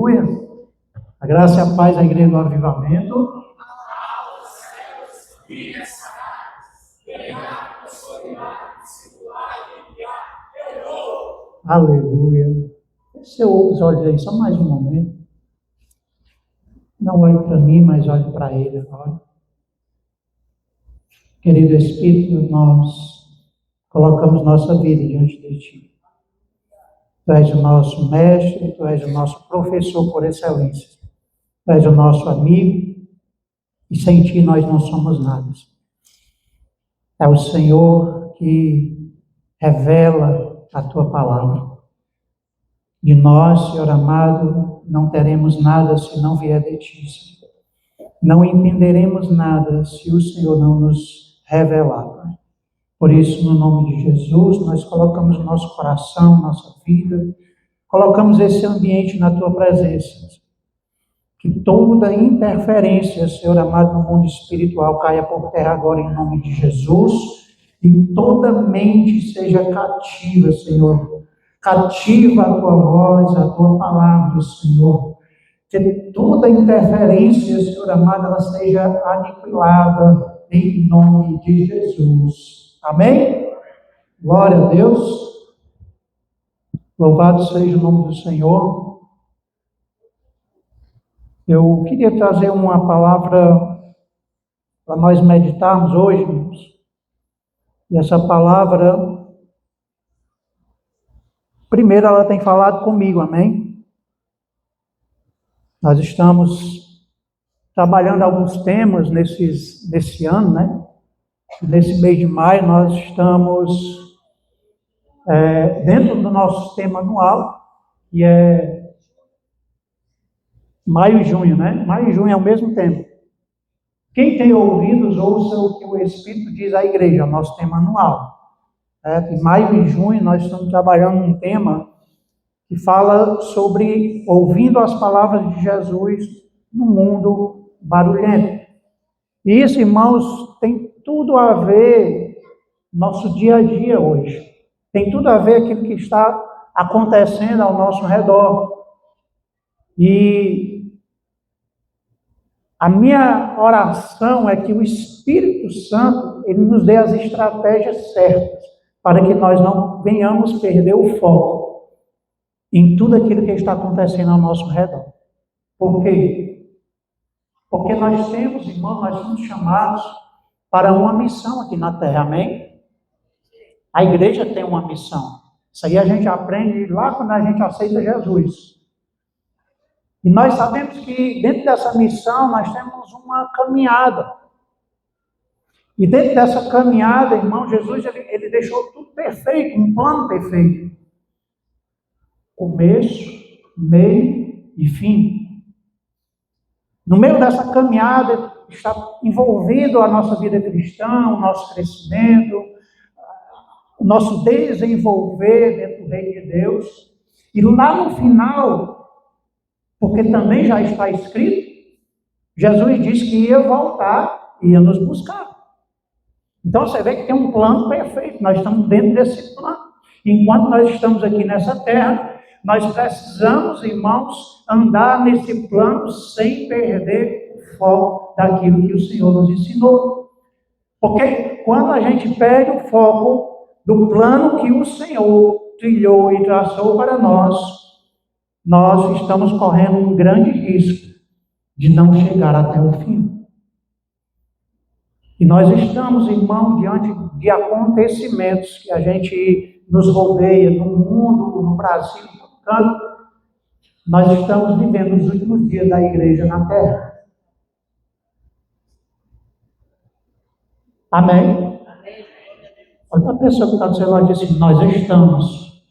Aleluia. A graça e a paz da Igreja do Avivamento. Aleluia. Feche os olhos aí, só mais um momento. Não olhe para mim, mas olhe para Ele agora. Querido Espírito, nós colocamos nossa vida diante de Ti. Tu és o nosso mestre, Tu és o nosso professor por excelência. Tu és o nosso amigo e sem Ti nós não somos nada. É o Senhor que revela a Tua palavra. De nós, Senhor amado, não teremos nada se não vier de Ti, Senhor. Não entenderemos nada se o Senhor não nos revelar, Pai. Por isso, no nome de Jesus, nós colocamos o nosso coração, nossa vida, colocamos esse ambiente na Tua presença. Que toda interferência, Senhor amado, no mundo espiritual caia por terra agora em nome de Jesus. E toda mente seja cativa, Senhor. Cativa a Tua voz, a Tua palavra, Senhor. Que toda interferência, Senhor amado, ela seja aniquilada em nome de Jesus. Amém? Glória a Deus. Louvado seja o nome do Senhor. Eu queria trazer uma palavra para nós meditarmos hoje, irmãos. E essa palavra, primeiro ela tem falado comigo, amém? Nós estamos trabalhando alguns temas nesse ano, né? Nesse mês de maio nós estamos dentro do nosso sistema anual, que é maio e junho, né? Maio e junho é o mesmo tempo. Quem tem ouvidos, ouça o que o Espírito diz à igreja, nosso tema anual. Em maio e junho nós estamos trabalhando um tema que fala sobre ouvindo as palavras de Jesus no mundo barulhento. E isso, irmãos, tem tudo a ver nosso dia a dia hoje. Tem tudo a ver aquilo que está acontecendo ao nosso redor. E a minha oração é que o Espírito Santo ele nos dê as estratégias certas para que nós não venhamos perder o foco em tudo aquilo que está acontecendo ao nosso redor. Por quê? Porque nós temos, irmãos, nós somos chamados para uma missão aqui na Terra, amém? A igreja tem uma missão. Isso aí a gente aprende lá quando a gente aceita Jesus. E nós sabemos que dentro dessa missão nós temos uma caminhada. E dentro dessa caminhada, irmão, Jesus ele deixou tudo perfeito, um plano perfeito. Começo, meio e fim. No meio dessa caminhada está envolvido a nossa vida cristã, o nosso crescimento, o nosso desenvolver dentro do reino de Deus. E lá no final, porque também já está escrito, Jesus disse que ia voltar e ia nos buscar. Então você vê que tem um plano perfeito, nós estamos dentro desse plano. Enquanto nós estamos aqui nessa terra, nós precisamos, irmãos, andar nesse plano sem perder o foco daquilo que o Senhor nos ensinou. Porque quando a gente perde o foco do plano que o Senhor trilhou e traçou para nós estamos correndo um grande risco de não chegar até o fim. E nós estamos, irmãos, diante de acontecimentos que a gente nos rodeia no mundo, no Brasil, nós estamos vivendo os últimos dias da igreja na terra. Amém? Olha para a pessoa que está do seu lado e diz assim, nós estamos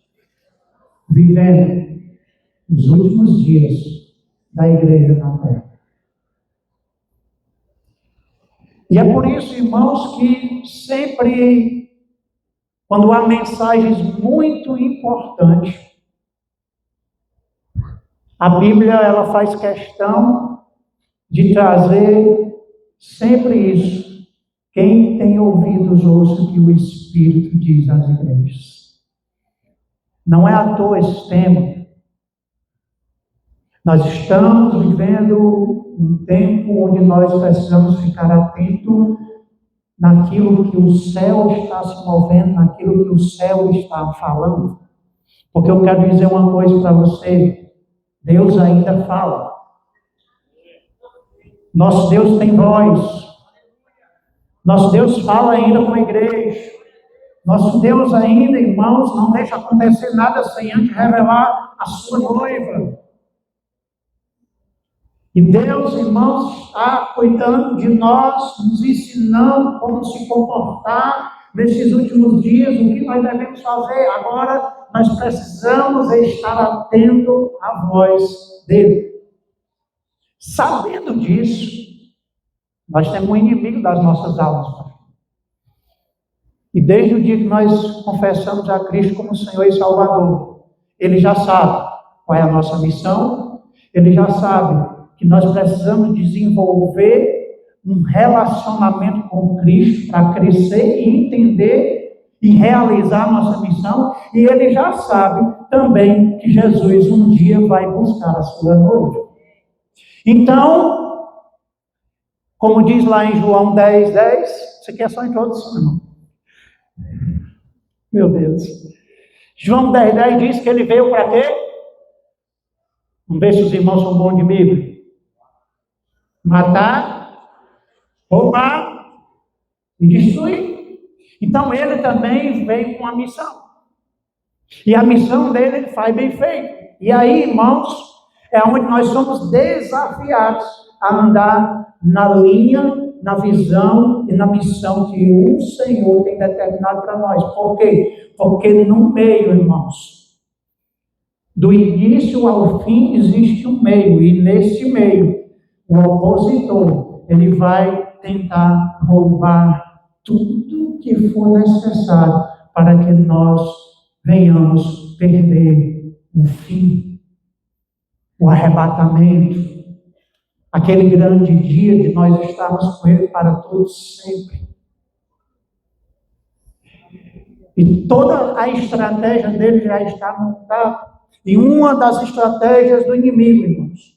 vivendo os últimos dias da igreja na terra. E é por isso, irmãos, que sempre, quando há mensagens muito importantes, a Bíblia ela faz questão de trazer sempre isso. Quem tem ouvidos, ouça o que o Espírito diz às igrejas. Não é à toa esse tema. Nós estamos vivendo um tempo onde nós precisamos ficar atentos naquilo que o céu está se movendo, naquilo que o céu está falando. Porque eu quero dizer uma coisa para você, Deus ainda fala. Nosso Deus tem voz. Nosso Deus fala ainda com a igreja. Nosso Deus ainda, irmãos, não deixa acontecer nada sem antes revelar a sua noiva. E Deus, irmãos, está cuidando de nós, nos ensinando como se comportar nesses últimos dias, o que nós devemos fazer. Agora, nós precisamos estar atentos à voz dele. Sabendo disso, nós temos um inimigo das nossas almas. E desde o dia que nós confessamos a Cristo como Senhor e Salvador, Ele já sabe qual é a nossa missão, Ele já sabe que nós precisamos desenvolver um relacionamento com Cristo para crescer e entender e realizar a nossa missão, e Ele já sabe também que Jesus um dia vai buscar a sua noiva. Então, como diz lá em João 10:10, isso aqui é só introdução, irmão. Meu Deus. João 10:10 diz que ele veio para quê? Vamos ver se os irmãos são bons de Bíblia. Matar, roubar e destruir. Então ele também veio com a missão. E a missão dele ele faz bem feito. E aí, irmãos, é onde nós somos desafiados a andar na linha, na visão e na missão que o Senhor tem determinado para nós. Por quê? Porque no meio, irmãos, do início ao fim existe um meio, e nesse meio, o opositor, ele vai tentar roubar tudo que for necessário para que nós venhamos perder o fim, o arrebatamento, aquele grande dia de nós estarmos com Ele para todos sempre. E toda a estratégia dele já está montada. E uma das estratégias do inimigo, irmãos,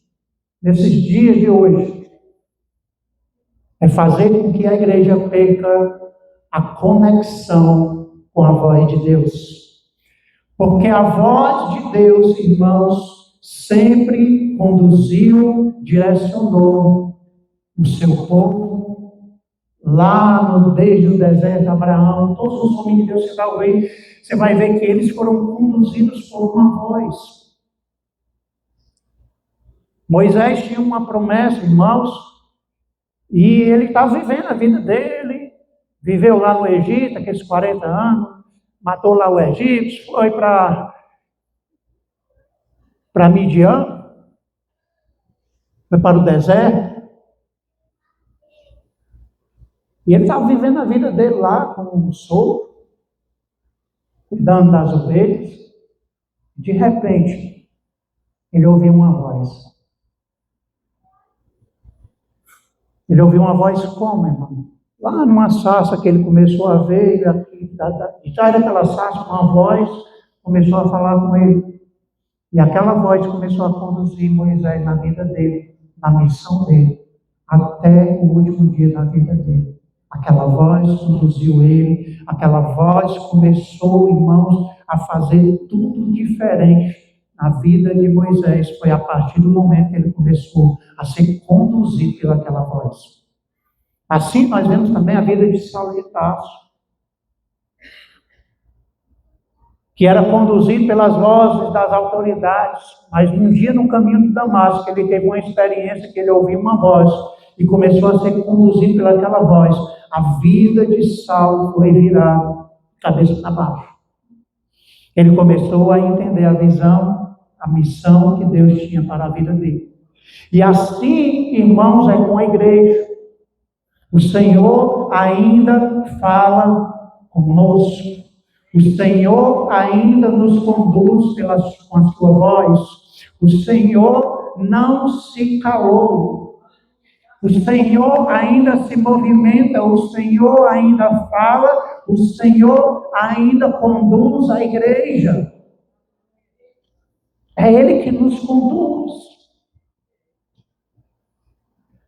nesses dias de hoje, é fazer com que a igreja perca a conexão com a voz de Deus. Porque a voz de Deus, irmãos, sempre conduziu, direcionou o seu povo lá desde o deserto de Abraão. Todos os homens de Deus você vai ver que eles foram conduzidos por uma voz. Moisés tinha uma promessa, irmãos, e ele estava vivendo a vida dele, viveu lá no Egito, aqueles 40 anos, matou lá o egípcio, foi para Midian, foi para o deserto, e ele estava vivendo a vida dele lá, como um solto, cuidando das ovelhas. De repente, ele ouviu uma voz. Ele ouviu uma voz como, irmão? Lá numa sarça que ele começou a ver, e sai daquela sarça uma voz começou a falar com ele. E aquela voz começou a conduzir Moisés na vida dele, na missão dele, até o último dia da vida dele. Aquela voz conduziu ele, aquela voz começou, irmãos, a fazer tudo diferente na vida de Moisés. Foi a partir do momento que ele começou a ser conduzido pelaquela voz. Assim nós vemos também a vida de Saulo de Tarso, que era conduzido pelas vozes das autoridades, mas um dia no caminho de Damasco, ele teve uma experiência que ele ouviu uma voz e começou a ser conduzido pelaquela voz. A vida de Saulo foi virada cabeça para baixo. Ele começou a entender a visão, a missão que Deus tinha para a vida dele. E assim, irmãos, é com a igreja. O Senhor ainda fala conosco. O Senhor ainda nos conduz com a sua voz. O Senhor não se calou. O Senhor ainda se movimenta. O Senhor ainda fala. O Senhor ainda conduz a igreja. É Ele que nos conduz.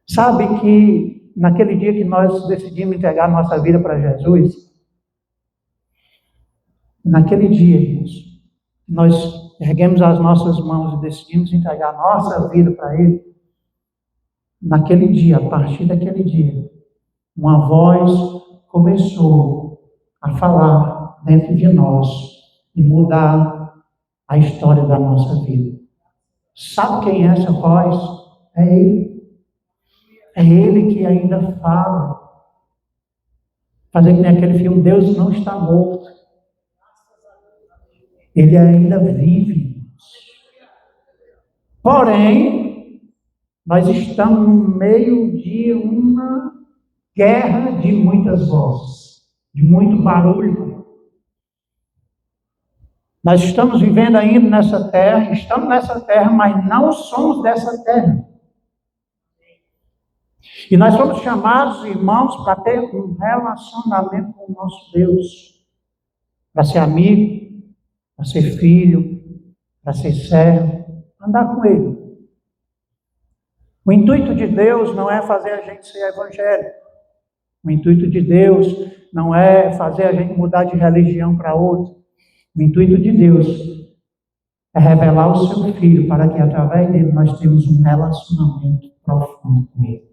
Sabe que naquele dia que nós decidimos entregar nossa vida para Jesus, naquele dia, irmãos, nós erguemos as nossas mãos e decidimos entregar nossa vida para Ele. Naquele dia, a partir daquele dia, uma voz começou a falar dentro de nós e mudar a história da nossa vida. Sabe quem é essa voz? É Ele. É Ele que ainda fala. Fazer que nem aquele filme, Deus não está morto. Ele ainda vive. Porém, nós estamos no meio de uma guerra de muitas vozes, de muito barulho. Nós estamos vivendo ainda nessa terra, estamos nessa terra, mas não somos dessa terra. E nós somos chamados, irmãos, para ter um relacionamento com o nosso Deus. Para ser amigo, para ser filho, para ser servo, andar com Ele. O intuito de Deus não é fazer a gente ser evangélico. O intuito de Deus não é fazer a gente mudar de religião para outra. O intuito de Deus é revelar o seu Filho para que através dele nós temos um relacionamento profundo com Ele.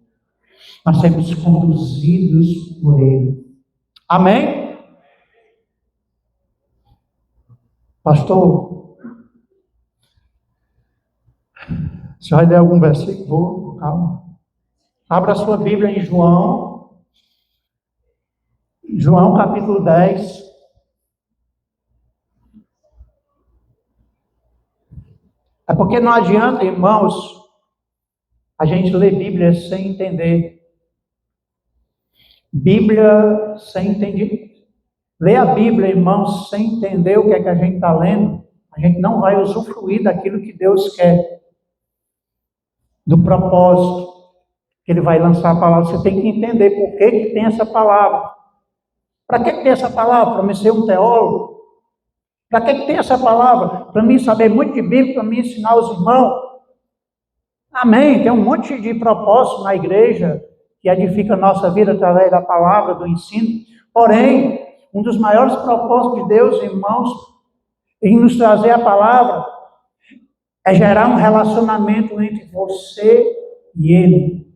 Nós sermos conduzidos por Ele. Amém? Pastor, se vai ler algum versículo? Vou, calma. Abra a sua Bíblia em João. João capítulo 10. É porque não adianta, irmãos, a gente ler Bíblia sem entender. Bíblia sem entender. Ler a Bíblia, irmãos, sem entender o que é que a gente está lendo, a gente não vai usufruir daquilo que Deus quer. Do propósito que Ele vai lançar a palavra. Você tem que entender por que tem essa palavra. Para que tem essa palavra? Para me ser um teólogo? Para que tem essa palavra? Para mim saber muito de Bíblia, para me ensinar os irmãos? Amém. Tem um monte de propósito na igreja que edifica a nossa vida através da palavra, do ensino. Porém, um dos maiores propósitos de Deus, irmãos, em nos trazer a palavra, é gerar um relacionamento entre você e Ele.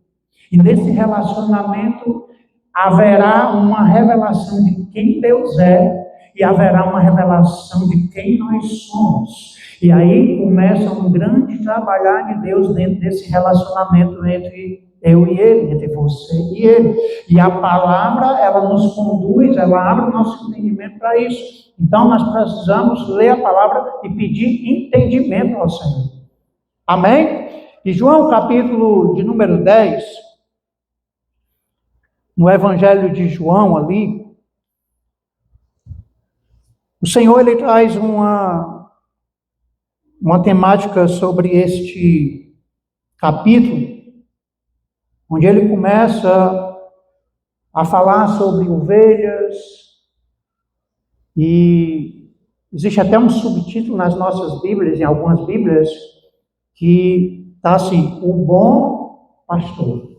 E nesse relacionamento haverá uma revelação de quem Deus é e haverá uma revelação de quem nós somos. E aí começa um grande trabalhar de Deus dentro desse relacionamento entre eu e Ele, entre você e Ele. E a palavra, ela nos conduz, ela abre o nosso entendimento para isso. Então nós precisamos ler a palavra e pedir entendimento ao Senhor. Amém? E João capítulo de número 10, no Evangelho de João ali, o Senhor ele traz uma temática sobre este capítulo, onde ele começa a falar sobre ovelhas, e existe até um subtítulo nas nossas Bíblias, em algumas Bíblias, que está assim, o bom pastor.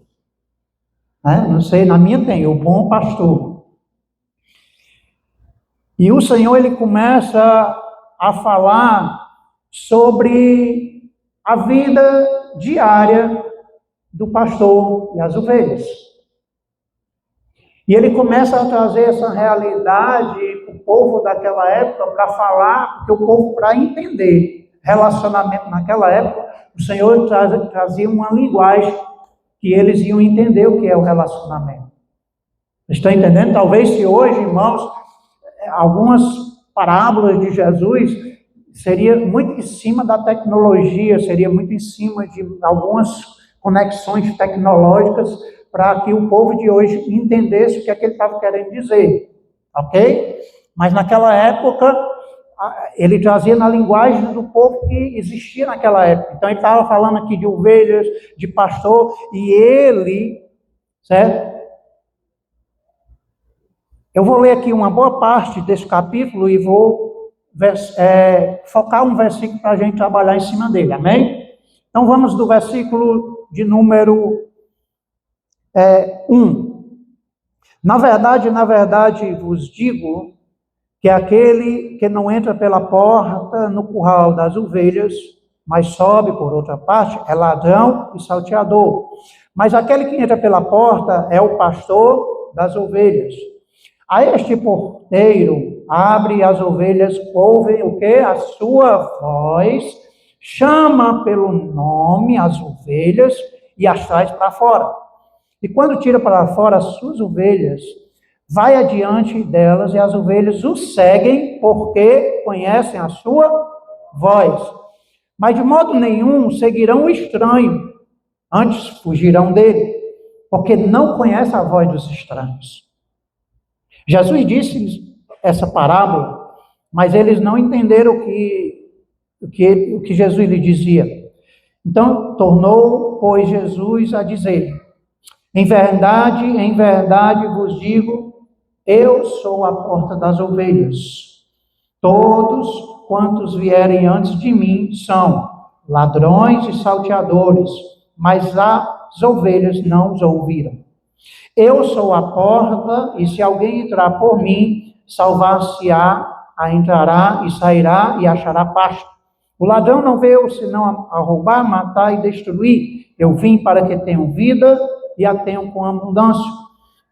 Não sei, na minha tem, o bom pastor. E o Senhor, ele começa a falar sobre a vida diária do pastor e as ovelhas. E ele começa a trazer essa realidade para o povo daquela época, para falar, porque o povo, para entender relacionamento naquela época, o Senhor trazia uma linguagem que eles iam entender o que é o relacionamento. Estão entendendo? Talvez se hoje, irmãos, algumas parábolas de Jesus seria muito em cima da tecnologia, seria muito em cima de algumas conexões tecnológicas para que o povo de hoje entendesse o que é que ele estava querendo dizer, ok? Mas naquela época, ele trazia na linguagem do povo que existia naquela época. Então ele estava falando aqui de ovelhas, de pastor, e ele, certo? Eu vou ler aqui uma boa parte desse capítulo e vou focar um versículo para a gente trabalhar em cima dele, amém? Então vamos do versículo de número Na verdade, vos digo que aquele que não entra pela porta no curral das ovelhas, mas sobe por outra parte, é ladrão e salteador. Mas aquele que entra pela porta é o pastor das ovelhas. A este porteiro abre e as ovelhas ouvem o quê? A sua voz, chama pelo nome as ovelhas e as traz para fora. E quando tira para fora as suas ovelhas, vai adiante delas e as ovelhas o seguem porque conhecem a sua voz. Mas de modo nenhum seguirão o estranho, antes fugirão dele, porque não conhece a voz dos estranhos. Jesus disse essa parábola, mas eles não entenderam o que Jesus lhe dizia. Então, tornou, pois, Jesus a dizer: em verdade vos digo, eu sou a porta das ovelhas. Todos quantos vierem antes de mim são ladrões e salteadores, mas as ovelhas não os ouviram. Eu sou a porta, e se alguém entrar por mim, salvar-se-á, entrará e sairá e achará pasto. O ladrão não veio senão a roubar, matar e destruir. Eu vim para que tenham vida e a tenham com abundância.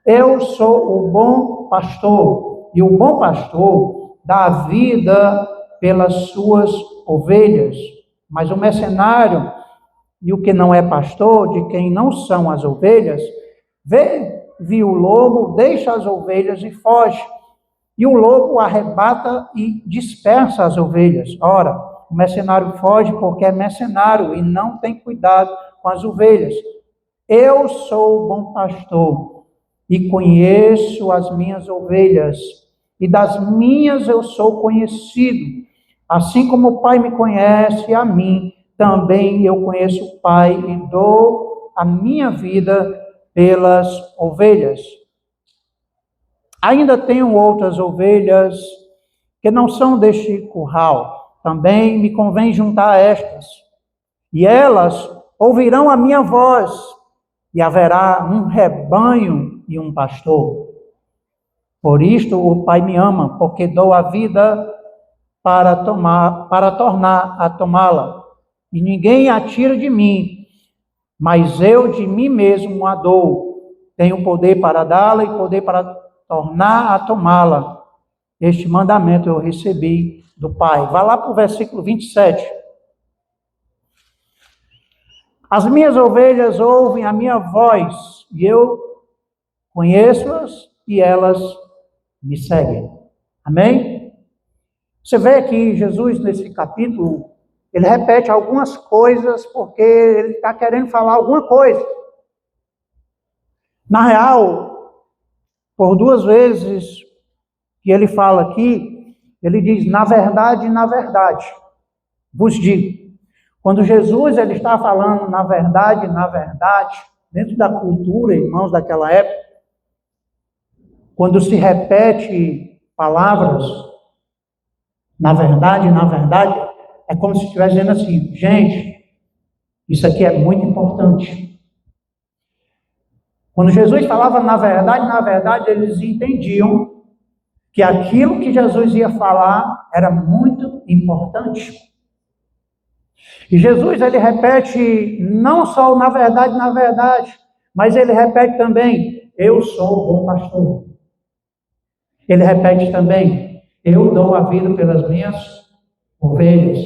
Eu sou o bom pastor, e o bom pastor dá a vida pelas suas ovelhas. Mas o mercenário e o que não é pastor, de quem não são as ovelhas, viu o lobo, deixa as ovelhas e foge. E o lobo arrebata e dispersa as ovelhas. Ora, o mercenário foge porque é mercenário e não tem cuidado com as ovelhas. Eu sou o bom pastor e conheço as minhas ovelhas, e das minhas eu sou conhecido. Assim como o Pai me conhece, a mim também eu conheço o Pai e dou a minha vida pelas ovelhas. Ainda tenho outras ovelhas que não são deste curral. Também me convém juntar a estas. E elas ouvirão a minha voz, e haverá um rebanho e um pastor. Por isto o Pai me ama, porque dou a vida para tornar a tomá-la. E ninguém a tira de mim, mas eu de mim mesmo a dou. Tenho poder para dá-la e poder para tornar a tomá-la. Este mandamento eu recebi do Pai. Vá lá para o versículo 27. As minhas ovelhas ouvem a minha voz, e eu conheço-as, e elas me seguem. Amém? Você vê que Jesus, nesse capítulo, ele repete algumas coisas, porque ele está querendo falar alguma coisa. Na real, por duas vezes que ele fala aqui, ele diz, na verdade, vos digo. Quando Jesus ele está falando na verdade, dentro da cultura, irmãos, daquela época, quando se repete palavras, na verdade, é como se estivesse dizendo assim, gente, isso aqui é muito importante. Quando Jesus falava na verdade, eles entendiam que aquilo que Jesus ia falar era muito importante. E Jesus, ele repete não só na verdade, mas ele repete também, eu sou o bom pastor. Ele repete também, eu dou a vida pelas minhas ovelhas.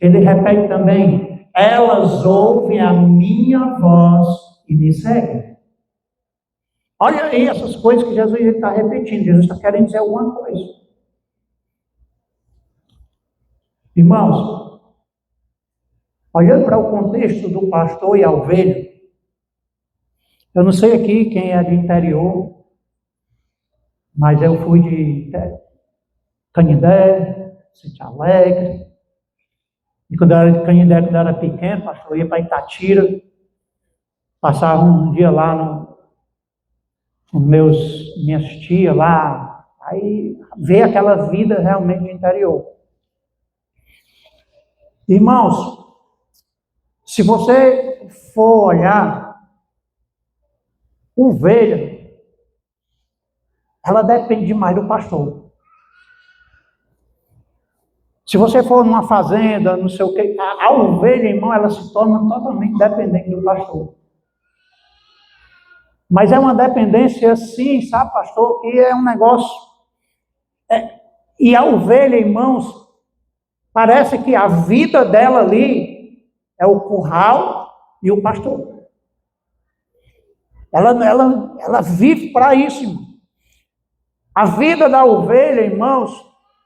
Ele repete também, elas ouvem a minha voz e me seguem. Olha aí essas coisas que Jesus está repetindo. Jesus está querendo dizer alguma coisa. Irmãos, olhando para o contexto do pastor e a ovelha, eu não sei aqui quem é de interior, mas eu fui de Canindé, Sítio Alegre. E quando eu era de Canindé, quando eu era pequeno, pastor, eu ia para Itatira, passava um dia lá com minhas tias lá, aí ver aquela vida realmente de interior. Irmãos, se você for olhar, Ovelha, ela depende demais do pastor. Se você for numa fazenda, não sei o quê, a ovelha, irmão, ela se torna totalmente dependente do pastor. Mas é uma dependência assim, sabe, pastor, que é um negócio... E a ovelha, irmãos, parece que a vida dela ali é o curral e o pastor. Ela vive para isso, irmão. A vida da ovelha, irmãos,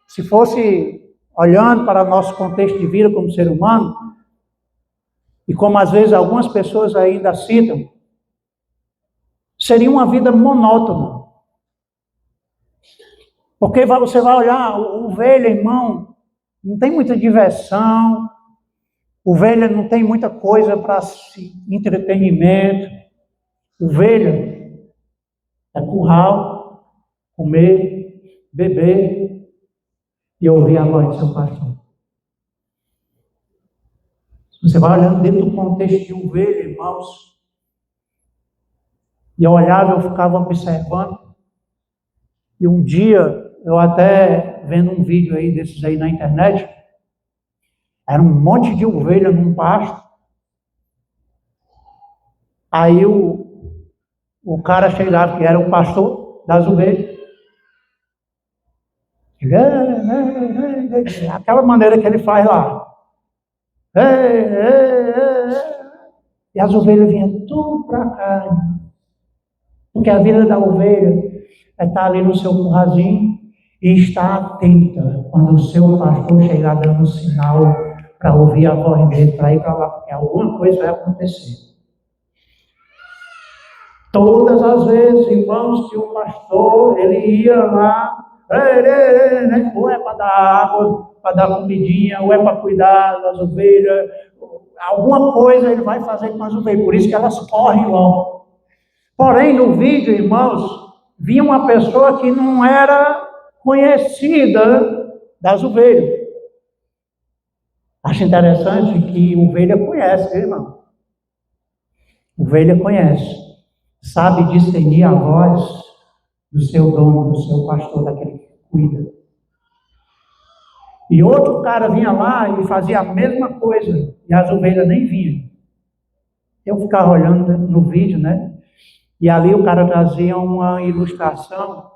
se fosse olhando para o nosso contexto de vida como ser humano, e como às vezes algumas pessoas ainda citam, seria uma vida monótona. Porque você vai olhar, ovelha, irmão, não tem muita diversão, ovelha não tem muita coisa para entretenimento. Ovelha é curral, comer, beber e ouvir a voz do seu pastor. Você vai olhando dentro do contexto de ovelha, irmãos, e eu olhava, eu ficava observando, e um dia, eu até vendo um vídeo aí desses aí na internet, era um monte de ovelha num pasto, aí o cara chegava, que era o pastor das ovelhas, aquela maneira que ele faz lá, e as ovelhas vinham tudo para cá, porque a vida da ovelha é estar ali no seu currazinho e estar atenta quando o seu pastor chegar dando um sinal para ouvir a voz dele, para ir para lá, porque alguma coisa vai acontecer. Todas as vezes, irmãos, que o pastor, ele ia lá, ou é para dar água, para dar comidinha, ou é para cuidar das ovelhas, alguma coisa ele vai fazer com as ovelhas, por isso que elas correm logo. Porém, no vídeo, irmãos, vinha uma pessoa que não era conhecida das ovelhas. Acho interessante que ovelha conhece, irmão. Ovelha conhece. Sabe discernir a voz do seu dono, do seu pastor, daquele que cuida. E outro cara vinha lá e fazia a mesma coisa, e as ovelhas nem vinham. Eu ficava olhando no vídeo, né? E ali o cara trazia uma ilustração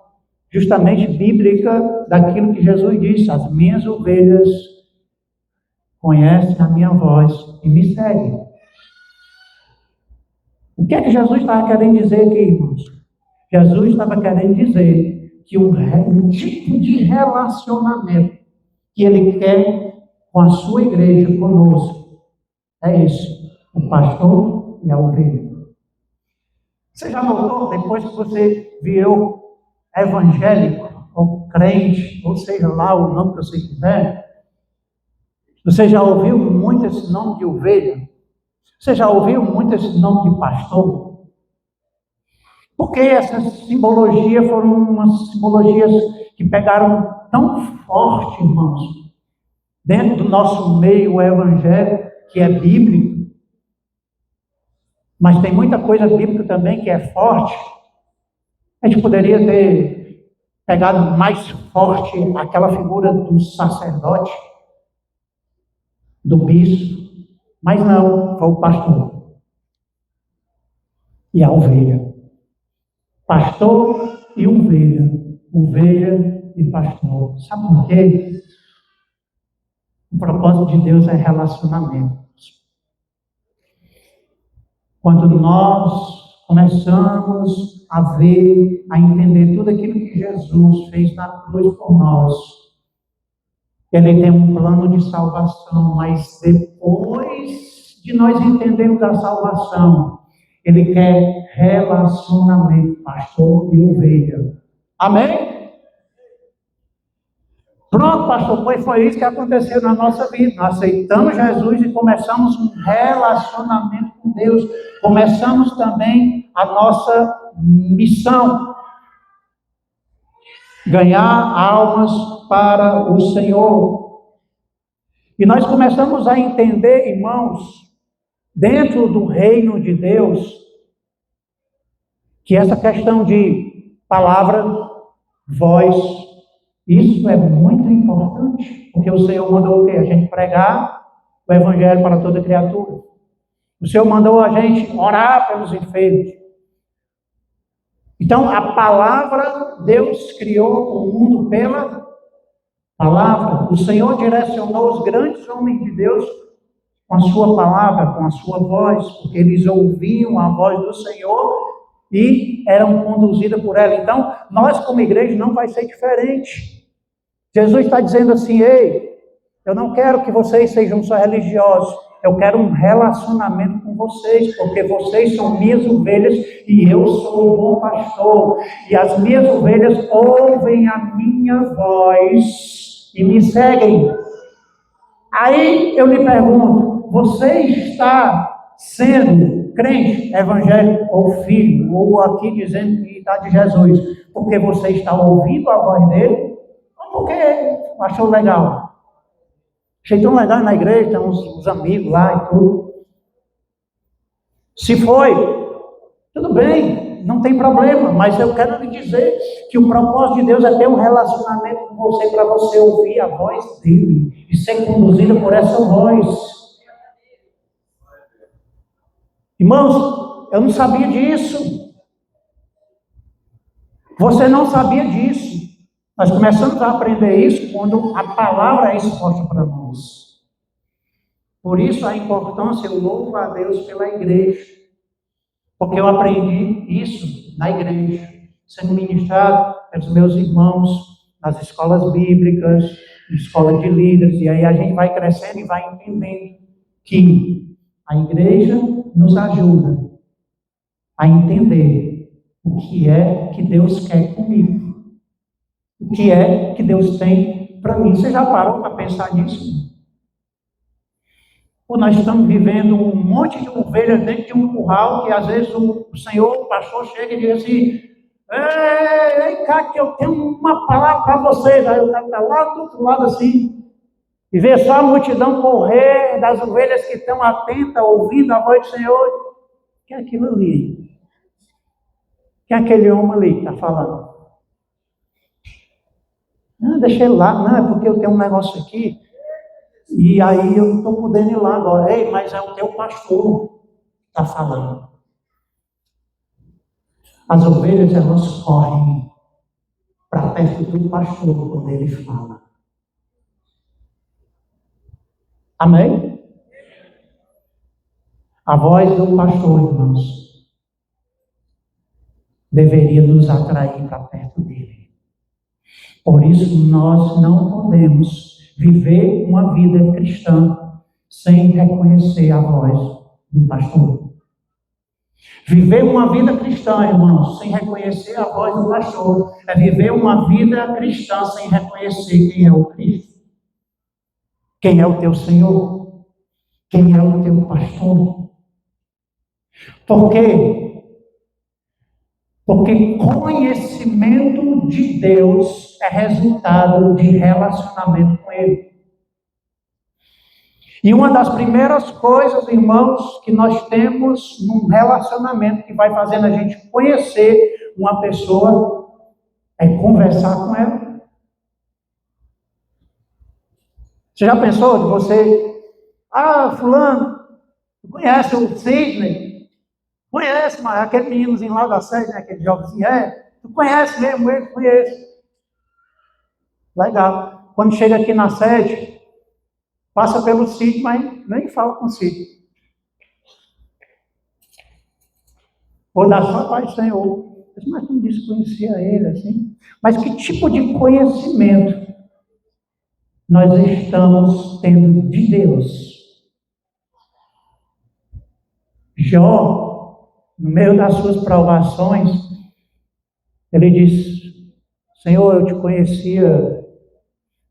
justamente bíblica daquilo que Jesus disse: as minhas ovelhas conhecem a minha voz e me seguem. O que é que Jesus estava querendo dizer aqui, irmãos? Jesus estava querendo dizer que o tipo de relacionamento que ele quer com a sua igreja, conosco, é esse: o pastor e a ovelha. Você já notou, depois que você virou evangélico, ou crente, ou seja lá o nome que você quiser, você já ouviu muito esse nome de ovelha? Você já ouviu muito esse nome de pastor? Porque essas simbologias foram umas simbologias que pegaram tão forte, irmãos, dentro do nosso meio evangélico, que é bíblico, mas tem muita coisa bíblica também que é forte. A gente poderia ter pegado mais forte aquela figura do sacerdote, do bispo, mas não, foi o pastor e a ovelha. Pastor e ovelha, ovelha e pastor. Sabe por quê? O propósito de Deus é relacionamento. Quando nós começamos a ver, a entender tudo aquilo que Jesus fez na cruz por nós, Ele tem um plano de salvação, mas depois de nós entendermos a salvação, Ele quer relacionamento, pastor e ovelha. Amém? Pronto, pastor, pois foi isso que aconteceu na nossa vida. Nós aceitamos Jesus e começamos um relacionamento com Deus. Começamos também a nossa missão: ganhar almas para o Senhor. E nós começamos a entender, irmãos, dentro do reino de Deus, que essa questão de palavra, voz, isso é muito importante, porque o Senhor mandou o quê? A gente pregar o Evangelho para toda criatura. O Senhor mandou a gente orar pelos enfermos. Então, a palavra, Deus criou o mundo pela palavra. O Senhor direcionou os grandes homens de Deus com a sua palavra, com a sua voz, porque eles ouviam a voz do Senhor e eram conduzidos por ela. Então, nós como igreja não vai ser diferente. Jesus está dizendo assim: ei, eu não quero que vocês sejam só religiosos, eu quero um relacionamento com vocês, porque vocês são minhas ovelhas e eu sou o bom pastor. E as minhas ovelhas ouvem a minha voz e me seguem. Aí eu lhe pergunto, você está sendo crente, evangélico ou filho, ou aqui dizendo que está de Jesus, porque você está ouvindo a voz dele, ou porque achou legal? Achei tão legal na igreja, tem uns amigos lá e tudo. Se foi, tudo bem, não tem problema, mas eu quero lhe dizer que o propósito de Deus é ter um relacionamento com você, para você ouvir a voz dele e ser conduzido por essa voz. Irmãos, eu não sabia disso. Você não sabia disso. Nós começamos a aprender isso quando a palavra é exposta para nós. Por isso a importância, eu louvo a Deus pela igreja. Porque eu aprendi isso na igreja, sendo ministrado pelos meus irmãos, nas escolas bíblicas, na escola de líderes, e aí a gente vai crescendo e vai entendendo que a igreja nos ajuda a entender o que é que Deus quer comigo. O que é que Deus tem para mim? Você já parou para pensar nisso? Ou nós estamos vivendo um monte de ovelhas dentro de um curral que às vezes o Senhor, o pastor, chega e diz assim: ei, cá que eu tenho uma palavra para vocês. Aí o cara está lá do outro lado assim, e vê só a multidão correr das ovelhas que estão atentas, ouvindo a voz do Senhor. O que é aquilo ali? O que é aquele homem ali que está falando? Não, deixa ele lá, não, é porque eu tenho um negócio aqui, e aí eu não estou podendo ir lá agora. Ei, mas é o teu pastor que está falando. As ovelhas, elas correm para perto do pastor quando ele fala. Amém? A voz do pastor, irmãos, deveria nos atrair para perto dele. Por isso, nós não podemos viver uma vida cristã sem reconhecer a voz do pastor. Viver uma vida cristã, irmãos, sem reconhecer a voz do pastor, é viver uma vida cristã sem reconhecer quem é o Cristo. Quem é o teu Senhor? Quem é o teu pastor? Por quê? Porque conhecimento de Deus é resultado de relacionamento com Ele. E uma das primeiras coisas, irmãos, que nós temos num relacionamento que vai fazendo a gente conhecer uma pessoa é conversar com ela. Você já pensou de você? Fulano, tu conhece o Sidney? Conhece, mas aquele meninozinho lá da sede, né, aquele jovemzinho, tu conhece mesmo ele? Conheço. Legal. Quando chega aqui na sede, passa pelo sítio, mas nem fala com o sítio. Vou dar só a paz do Senhor. Mas não disse que conhecia ele assim. Mas que tipo de conhecimento nós estamos tendo de Deus? Jó, no meio das suas provações, ele diz: Senhor, eu te conhecia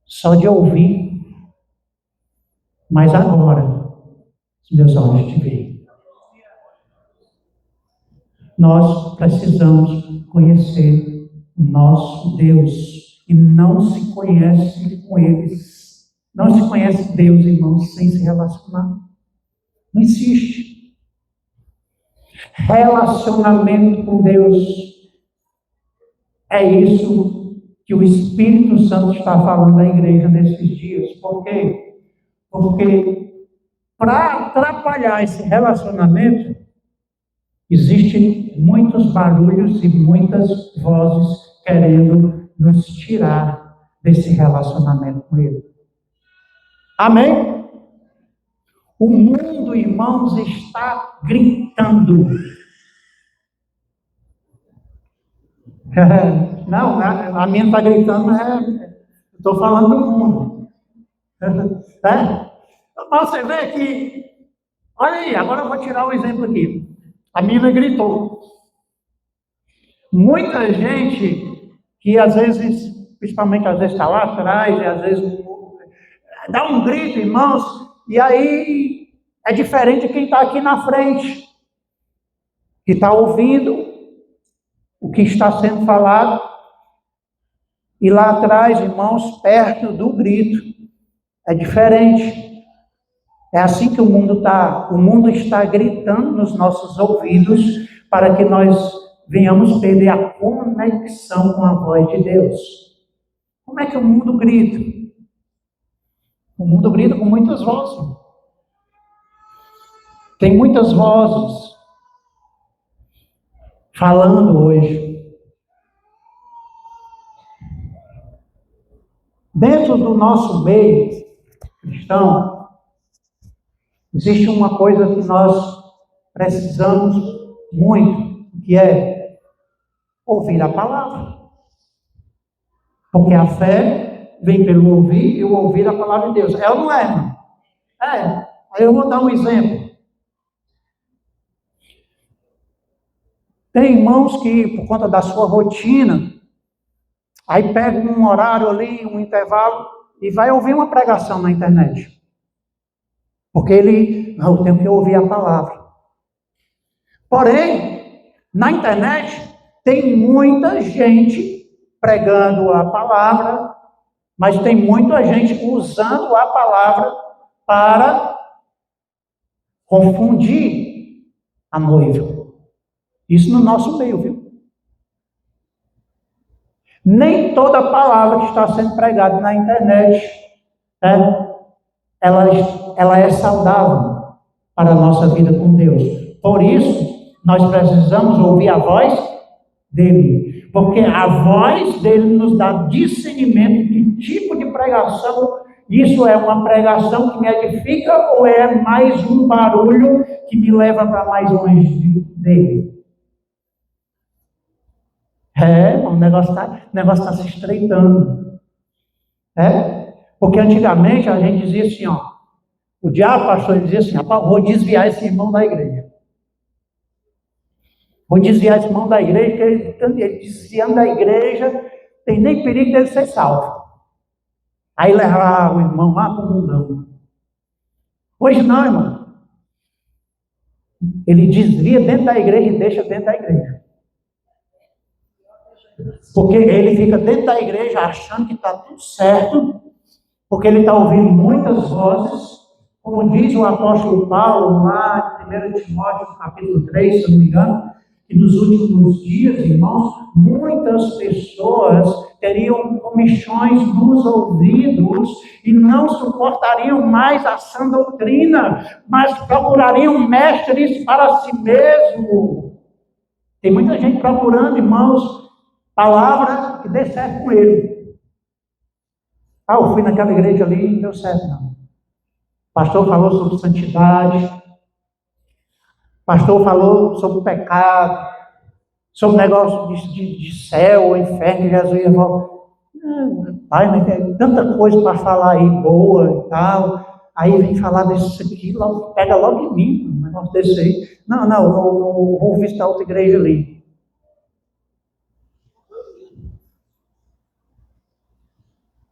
só de ouvir, mas agora os meus olhos te veem. Nós precisamos conhecer o nosso Deus, e não se conhece com eles. Não se conhece Deus, irmãos, sem se relacionar. Não existe. Relacionamento com Deus. É isso que o Espírito Santo está falando à igreja nesses dias. Por quê? Porque para atrapalhar esse relacionamento, existem muitos barulhos e muitas vozes querendo nos tirar desse relacionamento com Ele. Amém? O mundo, irmãos, está gritando. Não, a minha está gritando, estou falando do mundo. Mas você vê que, olha aí, agora eu vou tirar um exemplo aqui. A Mila gritou. Muita gente que às vezes, principalmente às vezes está lá atrás, e às vezes dá um grito, irmãos, e aí é diferente de quem está aqui na frente, que está ouvindo o que está sendo falado, e lá atrás, irmãos, perto do grito, é diferente. É assim que o mundo está. O mundo está gritando nos nossos ouvidos para que nós venhamos perder a conexão com a voz de Deus. Como é que o mundo grita? O mundo grita com muitas vozes. Tem muitas vozes falando hoje. Dentro do nosso meio cristão, existe uma coisa que nós precisamos muito, que é ouvir a palavra. Porque a fé vem pelo ouvir e o ouvir a palavra de Deus. É ou não é, irmão? É. Aí eu vou dar um exemplo. Tem irmãos que, por conta da sua rotina, aí pega um horário ali, um intervalo, e vai ouvir uma pregação na internet. Porque eu tenho que ouvir a palavra. Porém, na internet, tem muita gente pregando a palavra, mas tem muita gente usando a palavra para confundir a noiva. Isso no nosso meio, viu? Nem toda palavra que está sendo pregada na internet, ela é saudável para a nossa vida com Deus. Por isso, nós precisamos ouvir a voz dele. Porque a voz dele nos dá discernimento de tipo de pregação. Isso é uma pregação que me edifica ou é mais um barulho que me leva para mais longe dele? O negócio está se estreitando. Porque antigamente a gente dizia assim, o diabo, pastor, ele dizia assim, rapaz, vou desviar esse irmão da igreja. Vou desviar esse irmão da igreja, porque ele desviando da igreja, tem nem perigo dele ser salvo. Aí levava o irmão lá para o mundão. Hoje não, irmão. Ele desvia dentro da igreja e deixa dentro da igreja. Porque ele fica dentro da igreja achando que está tudo certo, porque ele está ouvindo muitas vozes, como diz o apóstolo Paulo lá em 1 Timóteo, capítulo 3, se não me engano, que nos últimos dias, irmãos, muitas pessoas teriam comichões nos ouvidos e não suportariam mais a sã doutrina, mas procurariam mestres para si mesmo. Tem muita gente procurando, irmãos, palavra que dê certo com ele. Eu fui naquela igreja ali e não deu certo, não. O pastor falou sobre santidade. O pastor falou sobre pecado, sobre negócio de céu, inferno, Jesus ia falar. Pai, mas tem tanta coisa para falar aí, boa e tal. Aí vem falar disso aqui, logo, pega logo em mim, um negócio desse aí. Não, eu vou visitar outra igreja ali.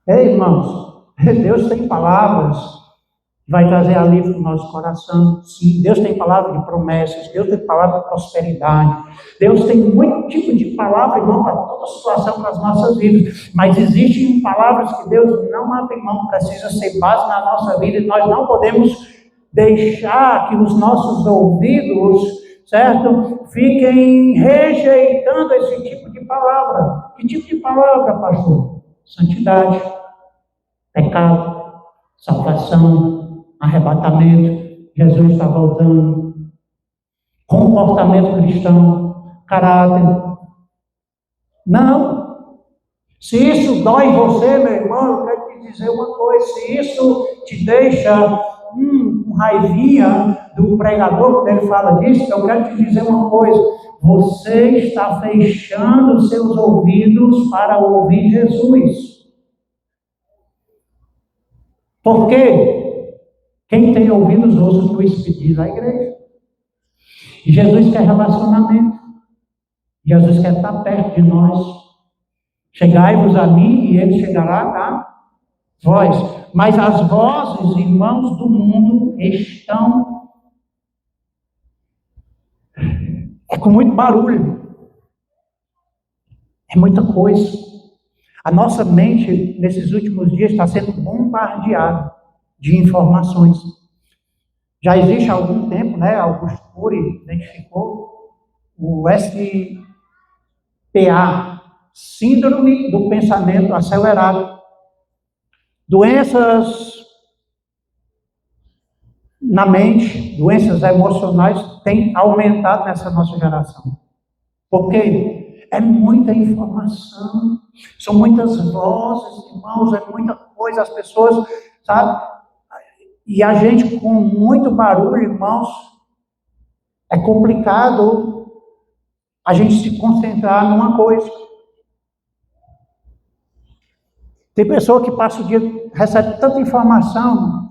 Ei, irmãos, Deus tem palavras que vai trazer alívio no nosso coração. Sim, Deus tem palavra de promessas, Deus tem palavra de prosperidade. Deus tem muito tipo de palavra, irmão, para toda situação das nossas vidas. Mas existem palavras que Deus não abre mão, precisa ser base na nossa vida. E nós não podemos deixar que os nossos ouvidos certo? Fiquem rejeitando esse tipo de palavra. Que tipo de palavra, pastor? Santidade, pecado, salvação, arrebatamento, Jesus está voltando, comportamento cristão, caráter. Não. Se isso dói em você, meu irmão, eu quero te dizer uma coisa. Se isso te deixa com raivinha do pregador, quando ele fala disso, eu quero te dizer uma coisa. Você está fechando seus ouvidos para ouvir Jesus. Por quê? Quem tem ouvidos, ouça o que o Espírito diz à igreja. E Jesus quer relacionamento. Jesus quer estar perto de nós. Chegai-vos a mim e ele chegará a vós. Mas as vozes, irmãos do mundo, estão com muito barulho. É muita coisa. A nossa mente, nesses últimos dias, está sendo bombardeada de informações. Já existe há algum tempo, né? Augusto Cury identificou o SPA, Síndrome do Pensamento Acelerado. Doenças na mente, doenças emocionais têm aumentado nessa nossa geração. Por quê? É muita informação, são muitas vozes, irmãos, é muita coisa, as pessoas, sabe? E a gente com muito barulho, irmãos, é complicado a gente se concentrar numa coisa. Tem pessoa que passa o dia, recebe tanta informação,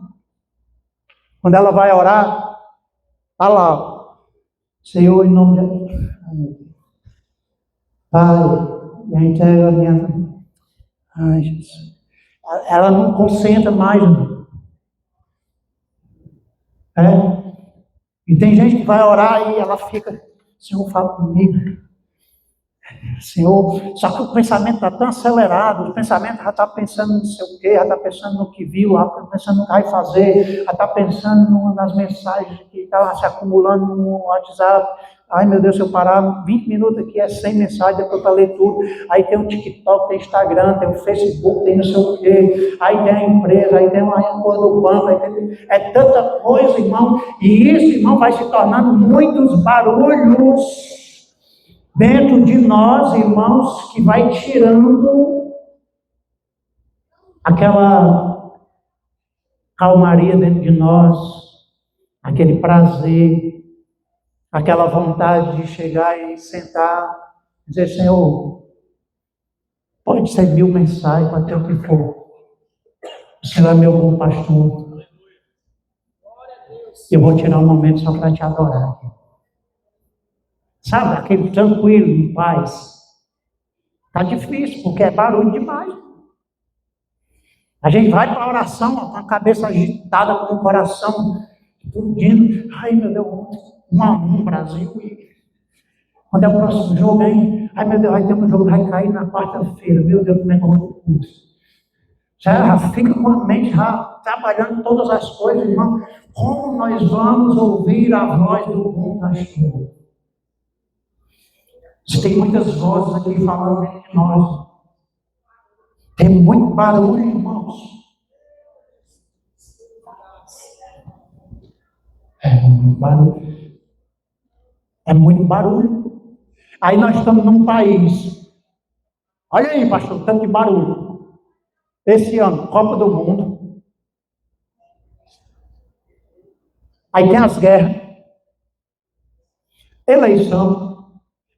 quando ela vai orar, está lá, Senhor, em nome de Jesus, Pai, me entrega a minha... Ai, Jesus. Ela não concentra mais. E tem gente que vai orar e ela fica, Senhor, fala comigo. Senhor, só que o pensamento está tão acelerado, o pensamento já está pensando não sei o quê, já está pensando no que viu, já está pensando no que vai fazer, já está pensando nas mensagens que estão se acumulando no WhatsApp. Ai meu Deus, se eu parar 20 minutos aqui, é 100 mensagens, depois para ler tudo. Aí tem o TikTok, tem o Instagram, tem o Facebook, tem não sei o quê. Aí tem a empresa, aí tem uma coisa do banco. É tanta coisa, irmão. E isso, irmão, vai se tornando muitos barulhos dentro de nós, irmãos, que vai tirando aquela calmaria dentro de nós, aquele prazer, aquela vontade de chegar e sentar, dizer, Senhor, pode ser 1000 mensagens, pode ter o que for. O Senhor é meu bom pastor. Eu vou tirar um momento só para te adorar. Sabe, aquele tranquilo, em paz. Está difícil, porque é barulho demais. A gente vai para a oração com a cabeça agitada, com o coração explodindo. Ai, meu Deus, 1-1 Brasil. Quando é o próximo jogo, hein? Ai, meu Deus, vai ter um jogo, vai cair na quarta-feira. Meu Deus, como é que eu vou com isso? Já fica com a mente já trabalhando todas as coisas, irmão. Como nós vamos ouvir a voz do bom pastor? Tem muitas vozes aqui falando dentro de nós. Tem muito barulho, irmãos. É muito barulho. É muito barulho. Aí nós estamos num país. Olha aí, pastor, tanto de barulho. Esse ano, Copa do Mundo. Aí tem as guerras. Eleição.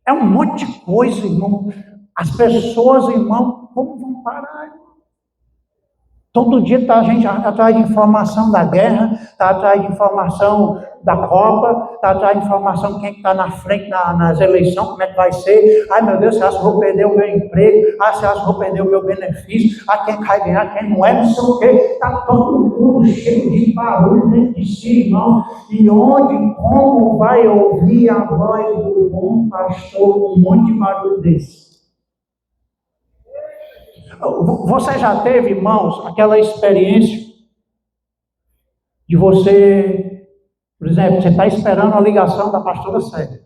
É um monte de coisa, irmão. As pessoas, irmão, como vão parar? Todo dia está a gente atrás de informação da guerra, está atrás de informação da Copa, está atrás de informação de quem está na frente nas eleições, como é que vai ser. Ai meu Deus, será que eu vou perder o meu emprego? Será que eu vou perder o meu benefício? Quem vai ganhar, quem não é, não sei o quê. Está todo mundo cheio de barulho dentro de si, irmão. E onde, como vai ouvir a voz do bom pastor um monte de barulho desse? Você já teve, irmãos, aquela experiência de você Por exemplo, você está esperando a ligação da pastora Célia.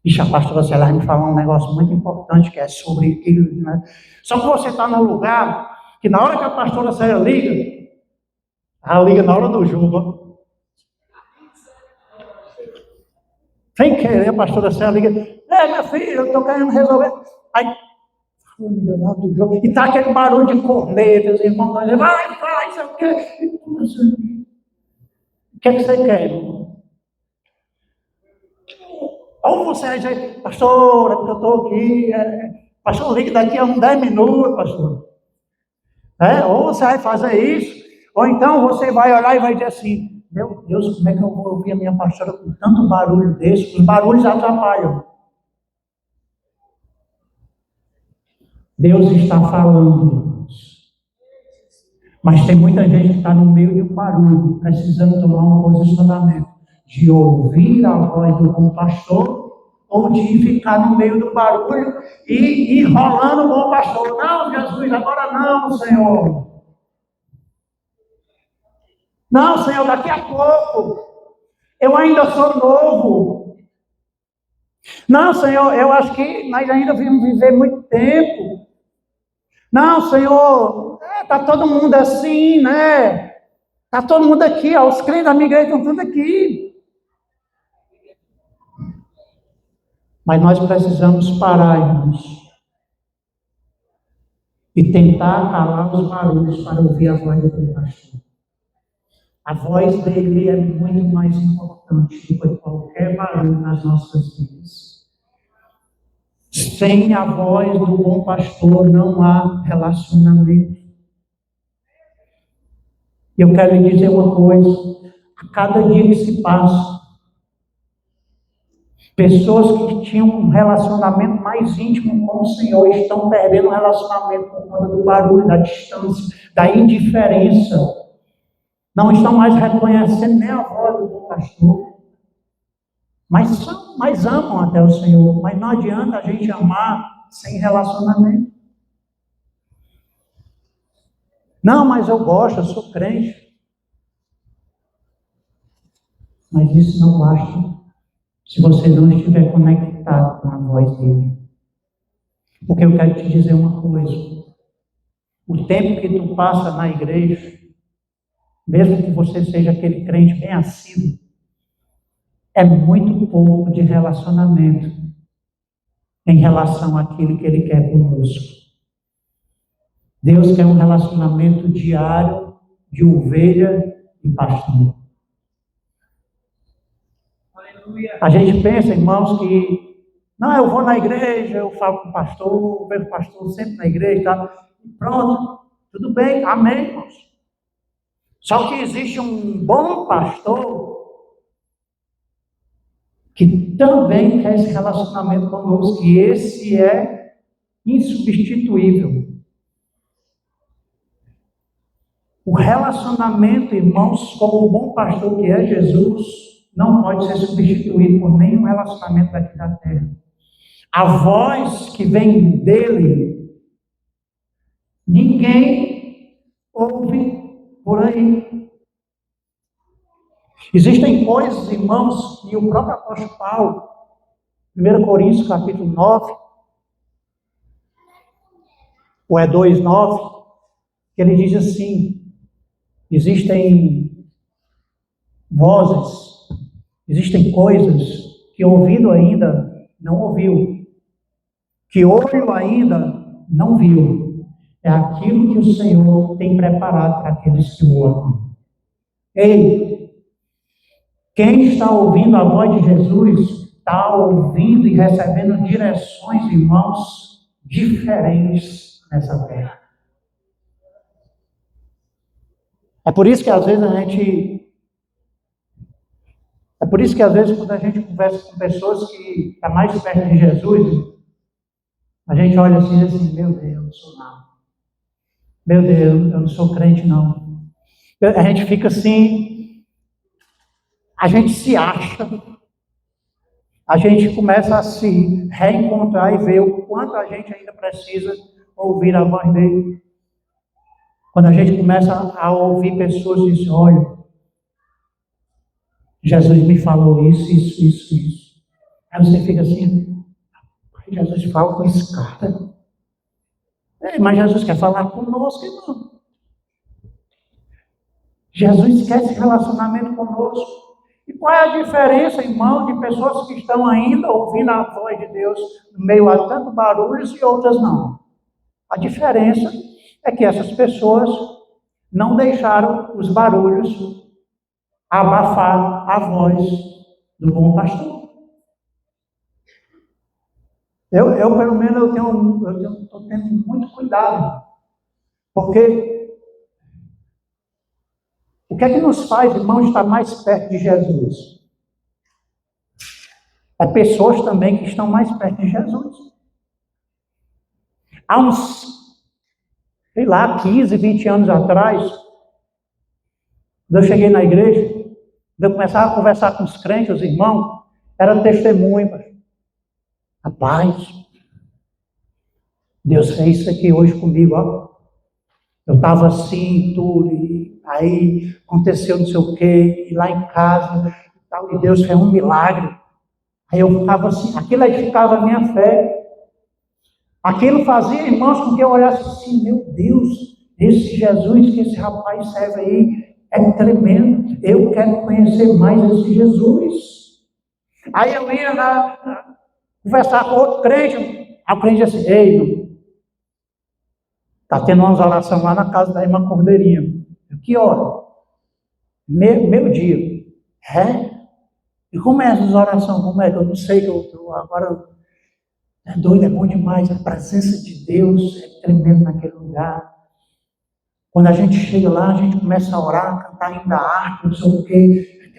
Ixi, a pastora Célia vai me falar um negócio muito importante, que é sobre aquilo, né? Só que você está num lugar que na hora que a pastora Célia liga, ela liga na hora do jogo. Sem querer, a pastora Célia liga, minha filha, eu estou querendo resolver. Aí, do jogo, e tá aquele barulho de cornetas, irmão, vai, faz, sei o quê. O que é que você quer, irmão? Ou você diz, pastora, eu estou aqui, pastor, liga daqui a uns 10 minutos, pastor. Ou você vai fazer isso, ou então você vai olhar e vai dizer assim, meu Deus, como é que eu vou ouvir a minha pastora com tanto barulho desse? Os barulhos atrapalham. Deus está falando, irmãos. Mas tem muita gente que está no meio de um barulho, precisando tomar um posicionamento de ouvir a voz do bom pastor ou de ficar no meio do barulho e enrolando o bom pastor. Não, Jesus, agora não, Senhor. Não, Senhor, daqui a pouco. Eu ainda sou novo. Não, Senhor, eu acho que nós ainda vamos viver muito tempo. Não, Senhor, está todo mundo assim, né? Está todo mundo aqui, ó, os crentes da minha igreja estão todos aqui. Mas nós precisamos parar, irmãos, e tentar calar os barulhos para ouvir a voz do pastor. A voz dele é muito mais importante do que qualquer barulho nas nossas vidas. Sem a voz do bom pastor não há relacionamento. Eu quero lhe dizer uma coisa, a cada dia que se passa, pessoas que tinham um relacionamento mais íntimo com o Senhor estão perdendo o relacionamento por conta do barulho, da distância, da indiferença. Não estão mais reconhecendo nem a voz do bom pastor. Mas amam até o Senhor. Mas não adianta a gente amar sem relacionamento. Não, mas eu gosto, eu sou crente. Mas isso não basta se você não estiver conectado com a voz dele. Porque eu quero te dizer uma coisa. O tempo que tu passa na igreja, mesmo que você seja aquele crente bem assíduo, é muito pouco de relacionamento em relação àquilo que ele quer conosco. Deus quer um relacionamento diário de ovelha e pastor. A gente pensa, irmãos, que não, eu vou na igreja, eu falo com o pastor, vejo o pastor sempre na igreja, tá? Pronto, tudo bem, amém, irmãos. Só que existe um bom pastor que também quer esse relacionamento conosco, e esse é insubstituível. O relacionamento, irmãos, com o bom pastor que é Jesus, não pode ser substituído por nenhum relacionamento daqui da terra. A voz que vem dele, ninguém ouve por aí. Existem coisas, irmãos, e o próprio apóstolo Paulo, 1 Coríntios capítulo 9, ou é 2:9, que ele diz assim, existem vozes, existem coisas que ouvido ainda não ouviu, que olho ainda não viu. É aquilo que o Senhor tem preparado para aqueles que o amam. Ei, quem está ouvindo a voz de Jesus está ouvindo e recebendo direções, irmãos, diferentes nessa terra. É por isso que às vezes quando a gente conversa com pessoas que estão mais perto de Jesus, a gente olha assim e diz assim, meu Deus, eu não sou nada. Meu Deus, eu não sou crente não. A gente fica assim, a gente se acha, a gente começa a se reencontrar e ver o quanto a gente ainda precisa ouvir a voz dele. Quando a gente começa a ouvir pessoas dizendo, olha, Jesus me falou isso. Aí você fica assim, Jesus fala com esse cara. Mas Jesus quer falar conosco, irmão. Jesus quer esse relacionamento conosco. E qual é a diferença, irmão, de pessoas que estão ainda ouvindo a voz de Deus no meio a tanto barulhos e outras não? A diferença é que essas pessoas não deixaram os barulhos abafar a voz do bom pastor. Eu pelo menos, estou tendo muito cuidado. Porque o que é que nos faz, irmão, estar mais perto de Jesus? É pessoas também que estão mais perto de Jesus. Há uns, 15, 20 anos atrás, quando eu cheguei na igreja, quando eu começava a conversar com os crentes, os irmãos, era testemunho. Rapaz, Deus fez isso aqui hoje comigo, ó. Eu estava assim, tudo, e aí aconteceu não sei o quê, e lá em casa, e Deus fez um milagre. Aí eu ficava assim, aquilo edificava a minha fé. Aquilo fazia, irmãos, com que eu olhasse assim, meu Deus, esse Jesus que esse rapaz serve aí é tremendo. Eu quero conhecer mais esse Jesus. Aí eu ia conversar com outro crente, aí o crente disse assim, ei, irmão, está tendo umas orações lá na casa da irmã Cordeirinha. Que hora? Meu dia. E como é essas orações? Como é que eu não sei que eu agora é doido, é bom demais. A presença de Deus é tremenda naquele lugar. Quando a gente chega lá, a gente começa a orar, cantar ainda harpa, não sei o quê.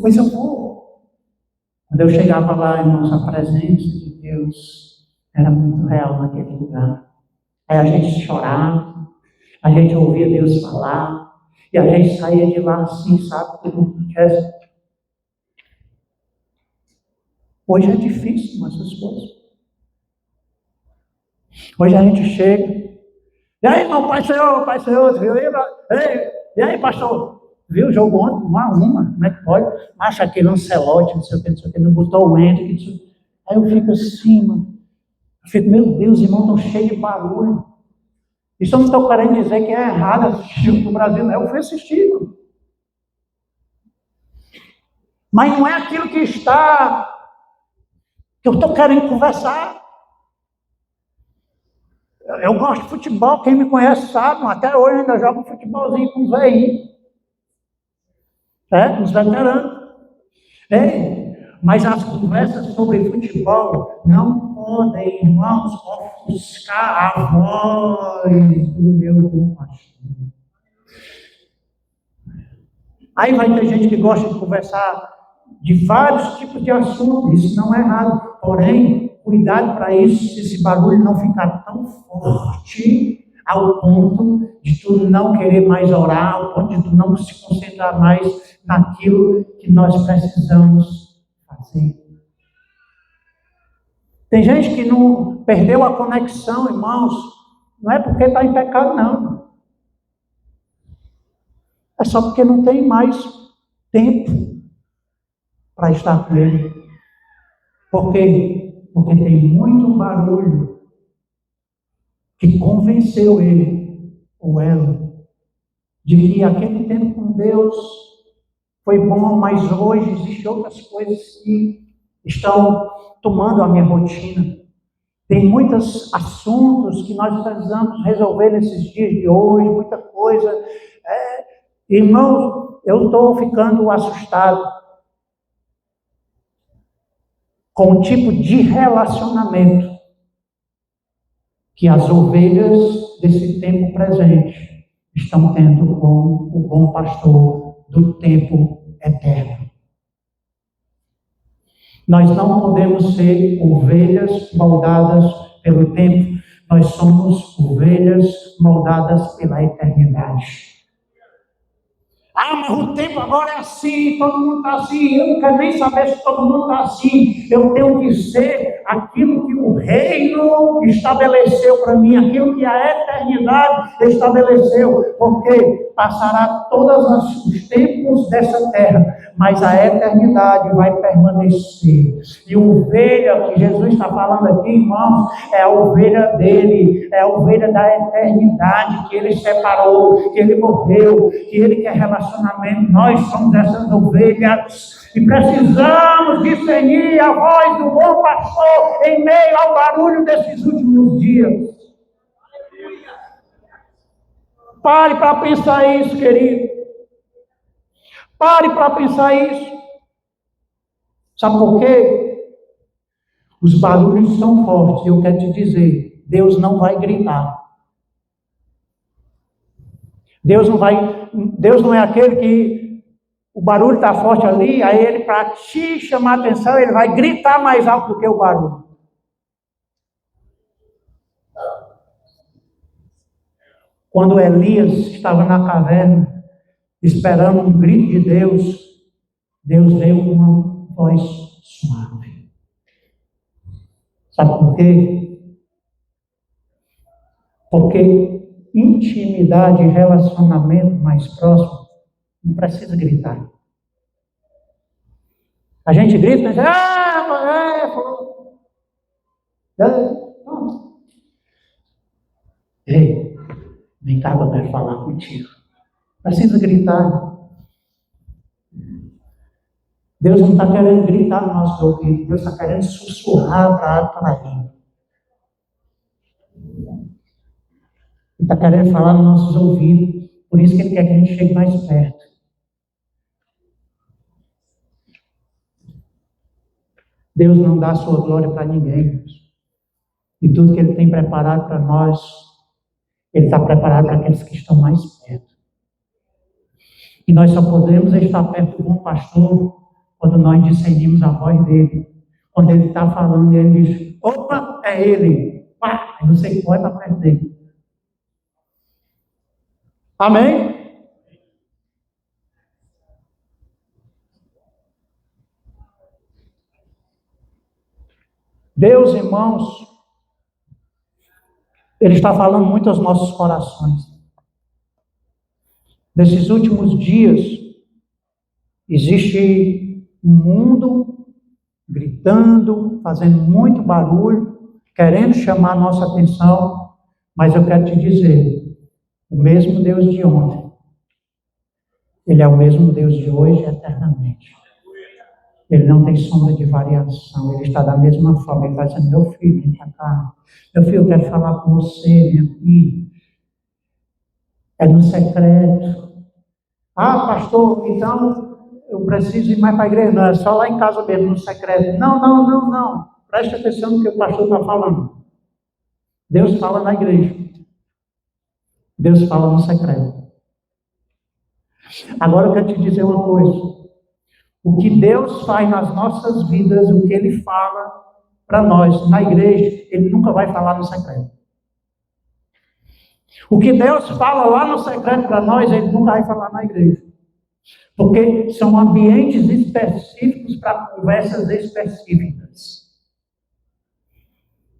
Pois eu vou. Quando eu chegava lá, irmãos, a presença de Deus era muito real naquele lugar. Aí a gente chorava, a gente ouvia Deus falar, e a gente saía de lá assim, sabe, como hoje é difícil essas coisas. Hoje a gente chega, e aí, irmão, Pai Senhor, viu? E aí, pastor? Viu o jogo ontem? 1-1, como é que pode? Acha aquele Ancelotti, não sei o que, não botou o Hendrick. Aí eu fico assim, mano. Eu fico, meu Deus, irmão, estão cheios de barulho. Isso eu não estou querendo dizer que é errado assistir no Brasil, não. Eu fui assistir, mano. Mas não é aquilo que eu estou querendo conversar. Eu gosto de futebol, quem me conhece sabe, até hoje ainda jogo um futebolzinho com os velhinhos. Com os veteranos. Mas as conversas sobre futebol não podem, irmãos, ofuscar a voz do meu irmão pastor. Aí vai ter gente que gosta de conversar de vários tipos de assuntos, isso não é errado. Porém, cuidado para isso, se esse barulho não ficar tão forte ao ponto de tu não querer mais orar, ao ponto de tu não se concentrar mais naquilo que nós precisamos fazer. Tem gente que não perdeu a conexão, irmãos, não é porque está em pecado, não. É só porque não tem mais tempo para estar com ele. Por quê? Porque tem muito barulho que convenceu ele, ou ela, de que aquele tempo com Deus foi bom, mas hoje existem outras coisas que estão tomando a minha rotina. Tem muitos assuntos que nós precisamos resolver nesses dias de hoje, muita coisa. Irmãos, eu estou ficando assustado com o tipo de relacionamento que as ovelhas desse tempo presente estão tendo com o bom pastor do tempo eterno. Nós não podemos ser ovelhas moldadas pelo tempo, nós somos ovelhas moldadas pela eternidade. Ah, mas o tempo agora é assim, todo mundo está assim. Eu não quero nem saber se todo mundo está assim. Eu tenho que ser aquilo que o reino estabeleceu para mim, aquilo que a eternidade estabeleceu, porque passará todos os tempos dessa terra, mas a eternidade vai permanecer. E a ovelha que Jesus está falando aqui, irmãos, é a ovelha dele, é a ovelha da eternidade que ele separou, que ele morreu, que ele quer relacionamento. Nós somos essas ovelhas e precisamos discernir a voz do bom pastor em meio ao barulho desses últimos dias. Pare para pensar isso, querido. Pare para pensar isso. Sabe por quê? Os barulhos são fortes. Eu quero te dizer, Deus não vai gritar. Deus não é aquele que o barulho está forte ali, aí ele, para te chamar a atenção, ele vai gritar mais alto do que o barulho. Quando Elias estava na caverna, esperando um grito de Deus, Deus deu uma voz suave. Sabe por quê? Porque intimidade e relacionamento mais próximo não precisa gritar. A gente grita e diz, ei, vem cá que eu quero falar contigo. Precisa gritar. Deus não está querendo gritar no nosso ouvido, Deus está querendo sussurrar para ele. Ele está querendo falar nos nossos ouvidos, por isso que ele quer que a gente chegue mais perto. Deus não dá a sua glória para ninguém. E tudo que ele tem preparado para nós, ele está preparado para aqueles que estão mais perto. E nós só podemos estar perto do bom pastor quando nós discernimos a voz dele. Quando ele está falando, ele diz, opa, é ele. Pá, aí você corre para perto dele. Amém? Deus, irmãos, ele está falando muito aos nossos corações. Nesses últimos dias, existe um mundo gritando, fazendo muito barulho, querendo chamar a nossa atenção, mas eu quero te dizer, o mesmo Deus de ontem, ele é o mesmo Deus de hoje eternamente. Ele não tem sombra de variação, ele está da mesma forma, ele vai dizendo, meu filho, vem para cá. Meu filho, eu quero falar com você, vem aqui. É no secreto. Ah, pastor, então eu preciso ir mais para a igreja. Não, é só lá em casa mesmo, no secreto. Não. Preste atenção no que o pastor está falando. Deus fala na igreja. Deus fala no secreto. Agora eu quero te dizer uma coisa. O que Deus faz nas nossas vidas, o que Ele fala para nós na igreja, Ele nunca vai falar no secreto. O que Deus fala lá no secreto para nós, Ele nunca vai falar na igreja. Porque são ambientes específicos para conversas específicas.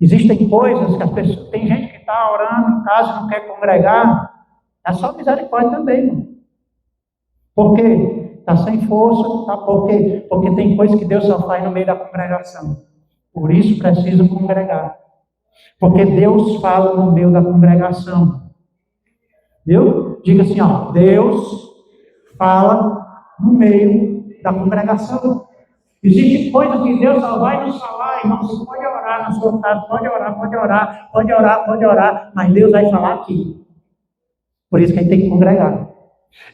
Existem coisas que as pessoas... Tem gente que está orando em casa e não quer congregar. É só misericórdia também, irmão. Por quê? Está sem força, tá? Por quê? Porque tem coisas que Deus só faz no meio da congregação. Por isso precisa congregar. Porque Deus fala no meio da congregação. Viu? Diga assim, ó, Deus fala no meio da congregação. Existe coisa que Deus só vai nos falar, irmão. Você pode orar na sua casa, pode orar, mas Deus vai falar aqui. Por isso que a gente tem que congregar.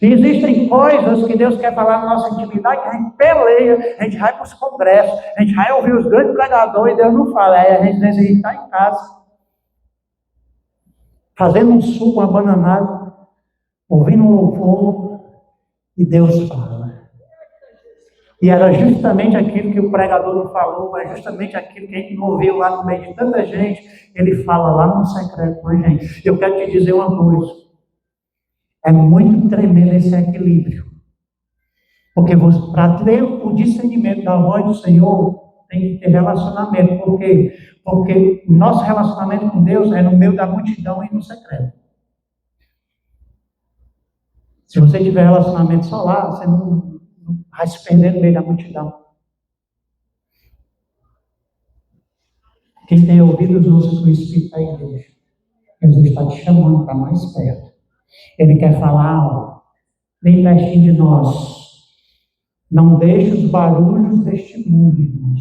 E existem coisas que Deus quer falar na nossa intimidade, que a gente peleia, a gente vai para os congressos, a gente vai ouvir os grandes pregadores e Deus não fala. Aí a gente está em casa, fazendo um suco, uma bananada, ouvindo um louvor, e Deus fala. E era justamente aquilo que o pregador não falou, é justamente aquilo que a gente não ouviu lá no meio de tanta gente, ele fala lá no secreto com a gente. Eu quero te dizer uma coisa. É muito tremendo esse equilíbrio. Porque para ter o discernimento da voz do Senhor, tem que ter relacionamento. Por quê? Porque nosso relacionamento com Deus é no meio da multidão e no secreto. Se você tiver relacionamento só lá, você não vai se perder no meio da multidão. Quem tem ouvidos, ouça o que o Espírito da igreja. Jesus está te chamando para mais perto. Ele quer falar algo. Vem pertinho de nós. Não deixe os barulhos deste mundo, irmãos,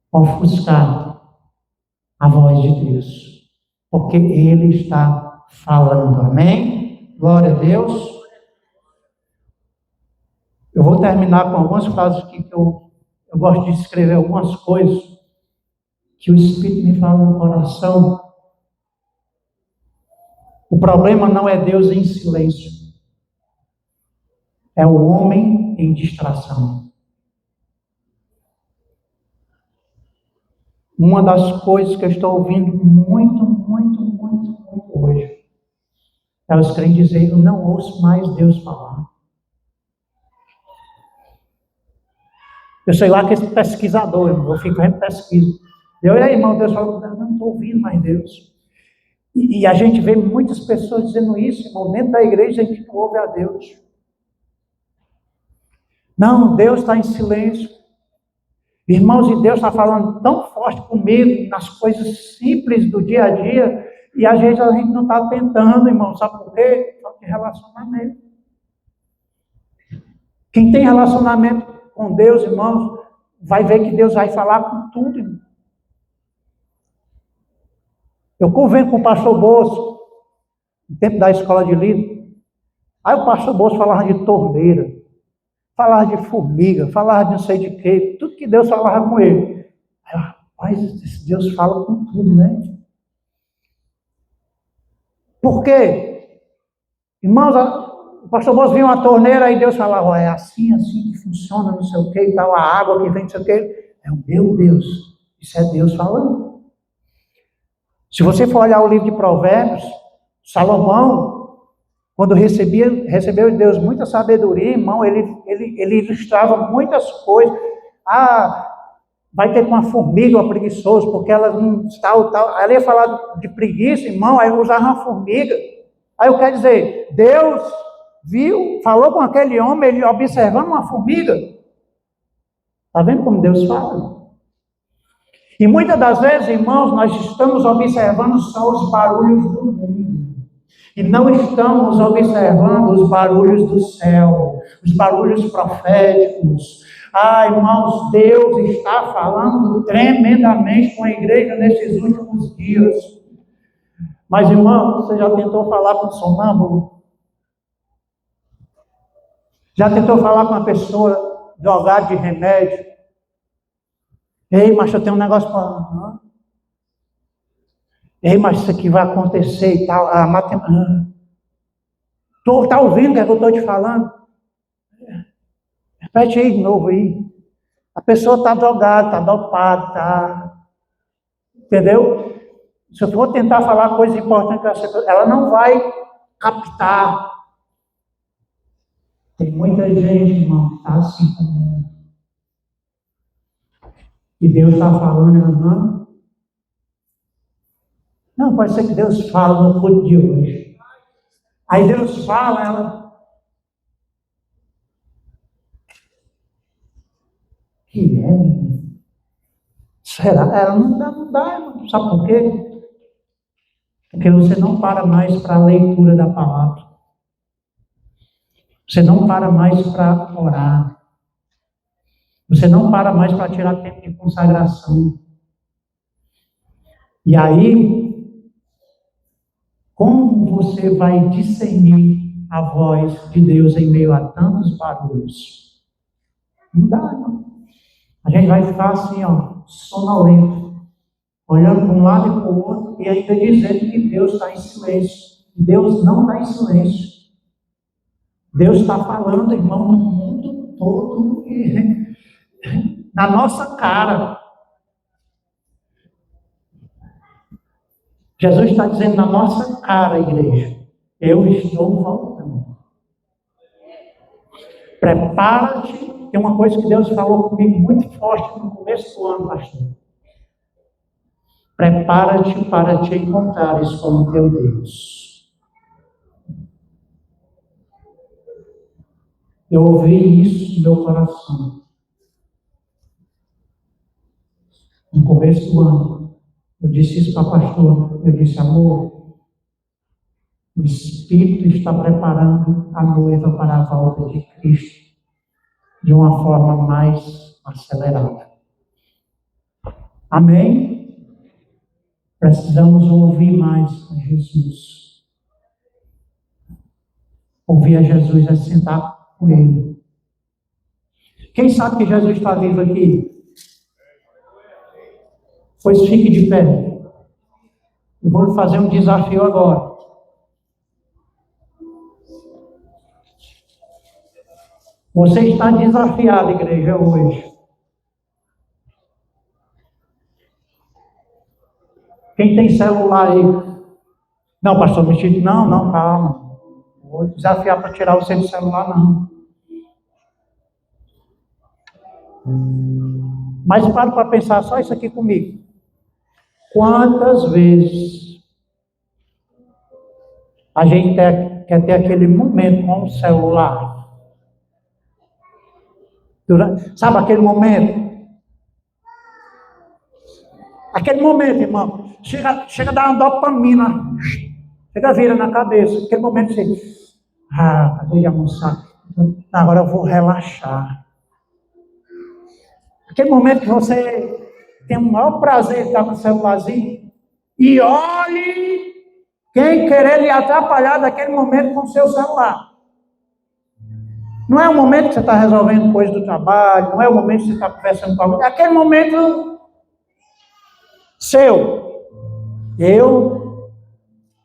ofuscar a voz de Deus. Porque Ele está falando. Amém? Glória a Deus. Eu vou terminar com algumas frases aqui que eu gosto de escrever algumas coisas que o Espírito me fala no coração. O problema não é Deus em silêncio. É o homem em distração. Uma das coisas que eu estou ouvindo muito hoje, é os crentes dizer, eu não ouço mais Deus falar. Eu sei lá que esse pesquisador, eu fico vendo pesquisa. Eu, e aí, irmão, Deus fala, eu não estou ouvindo mais Deus. E a gente vê muitas pessoas dizendo isso, irmão, dentro da igreja a gente não ouve a Deus. Não, Deus está em silêncio. Irmãos, e Deus está falando tão forte comigo nas coisas simples do dia a dia, e às vezes a gente não está tentando, irmão, sabe por quê? Só que relacionamento. Quem tem relacionamento com Deus, irmãos, vai ver que Deus vai falar com tudo, irmão. Eu convenho com o pastor Bolso, no tempo da escola de líder. Aí o pastor Bolso falava de torneira, falava de formiga, falava de não sei de quê, tudo que Deus falava com ele. Aí, rapaz, esse Deus fala com tudo, né? Por quê? Irmãos, o pastor Bolso viu uma torneira e Deus falava, é assim que funciona, não sei o quê, e tal, a água que vem, não sei o quê. É o meu Deus. Isso é Deus falando. Se você for olhar o livro de Provérbios, Salomão, quando recebeu de Deus muita sabedoria, irmão, ele ilustrava muitas coisas. Vai ter uma formiga, uma preguiçosa, porque ela não tal. Aí ele ia falar de preguiça, irmão, aí usava uma formiga. Aí eu quero dizer, Deus viu, falou com aquele homem, ele observando uma formiga. Está vendo como Deus fala? E muitas das vezes, irmãos, nós estamos observando só os barulhos do mundo. E não estamos observando os barulhos do céu, os barulhos proféticos. Irmãos, Deus está falando tremendamente com a igreja nesses últimos dias. Mas, irmão, você já tentou falar com um sonâmbulo? Já tentou falar com uma pessoa drogada de remédio? Ei, mas eu tenho um negócio para... Ei, mas isso aqui vai acontecer e tal. A matemática... Está ouvindo o que eu estou te falando? Repete aí de novo aí. A pessoa está drogada, está dopada, está... Entendeu? Se eu for tentar falar coisa importante para essa ela não vai captar. Tem muita gente, irmão, que está assim como... E Deus está falando, ela não, pode ser que Deus fale no culto de hoje. Aí Deus fala, ela... Que é? Será? Ela não dá, irmão. Sabe por quê? Porque você não para mais para a leitura da palavra. Você não para mais para orar. Você não para mais para tirar tempo de consagração. E aí, como você vai discernir a voz de Deus em meio a tantos barulhos? Não dá, não. A gente vai ficar assim, sonolento, olhando para um lado e para o outro, e ainda dizendo que Deus está em silêncio. Deus não está em silêncio. Deus está falando, irmão, no mundo todo, na nossa cara. Jesus está dizendo na nossa cara, igreja, eu estou voltando. Prepara-te. Tem uma coisa que Deus falou comigo muito forte no começo do ano, pastor. Prepara-te para te encontrares com o teu Deus. Eu ouvi isso no meu coração. No começo do ano, eu disse isso para a pastora. Eu disse, amor, o Espírito está preparando a noiva para a volta de Cristo de uma forma mais acelerada. Amém? Precisamos ouvir mais a Jesus. Ouvir a Jesus é sentar com Ele. Quem sabe que Jesus está vivo aqui? Pois fique de pé. Eu vou lhe fazer um desafio agora. Você está desafiado, igreja, hoje. Quem tem celular aí? Não, pastor, não, calma. Não vou desafiar para tirar você do celular, não. Mas para pensar só isso aqui comigo. Quantas vezes a gente quer ter aquele momento com o celular? Sabe aquele momento? Aquele momento, irmão, chega a dar uma dopamina, chega a vira na cabeça. Aquele momento você, acabei de almoçar, agora eu vou relaxar. Aquele momento que você tem o maior prazer de estar com o celularzinho e olhe quem querer lhe atrapalhar daquele momento com o seu celular. Não é o momento que você está resolvendo coisas do trabalho, não é o momento que você está conversando com alguém, é aquele momento seu. Eu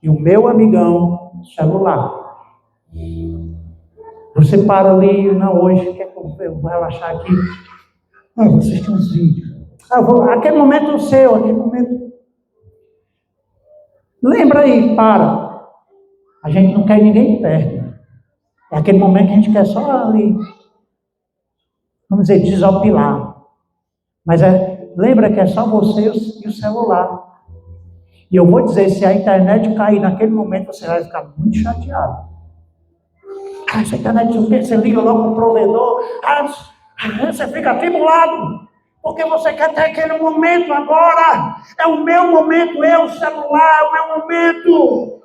e o meu amigão celular. Você para ali, não, hoje quer que eu vou relaxar aqui. Vou assistir uns vídeos. Aquele momento seu, aquele momento. Lembra aí, para. A gente não quer ninguém perto. É aquele momento que a gente quer só ali, vamos dizer, desopilar. Mas lembra que é só você e o celular. E eu vou dizer, se a internet cair naquele momento, você vai ficar muito chateado. Essa internet, você liga logo o provedor, você fica atribulado, porque você quer ter aquele momento agora. É o meu momento, o celular, é o meu momento.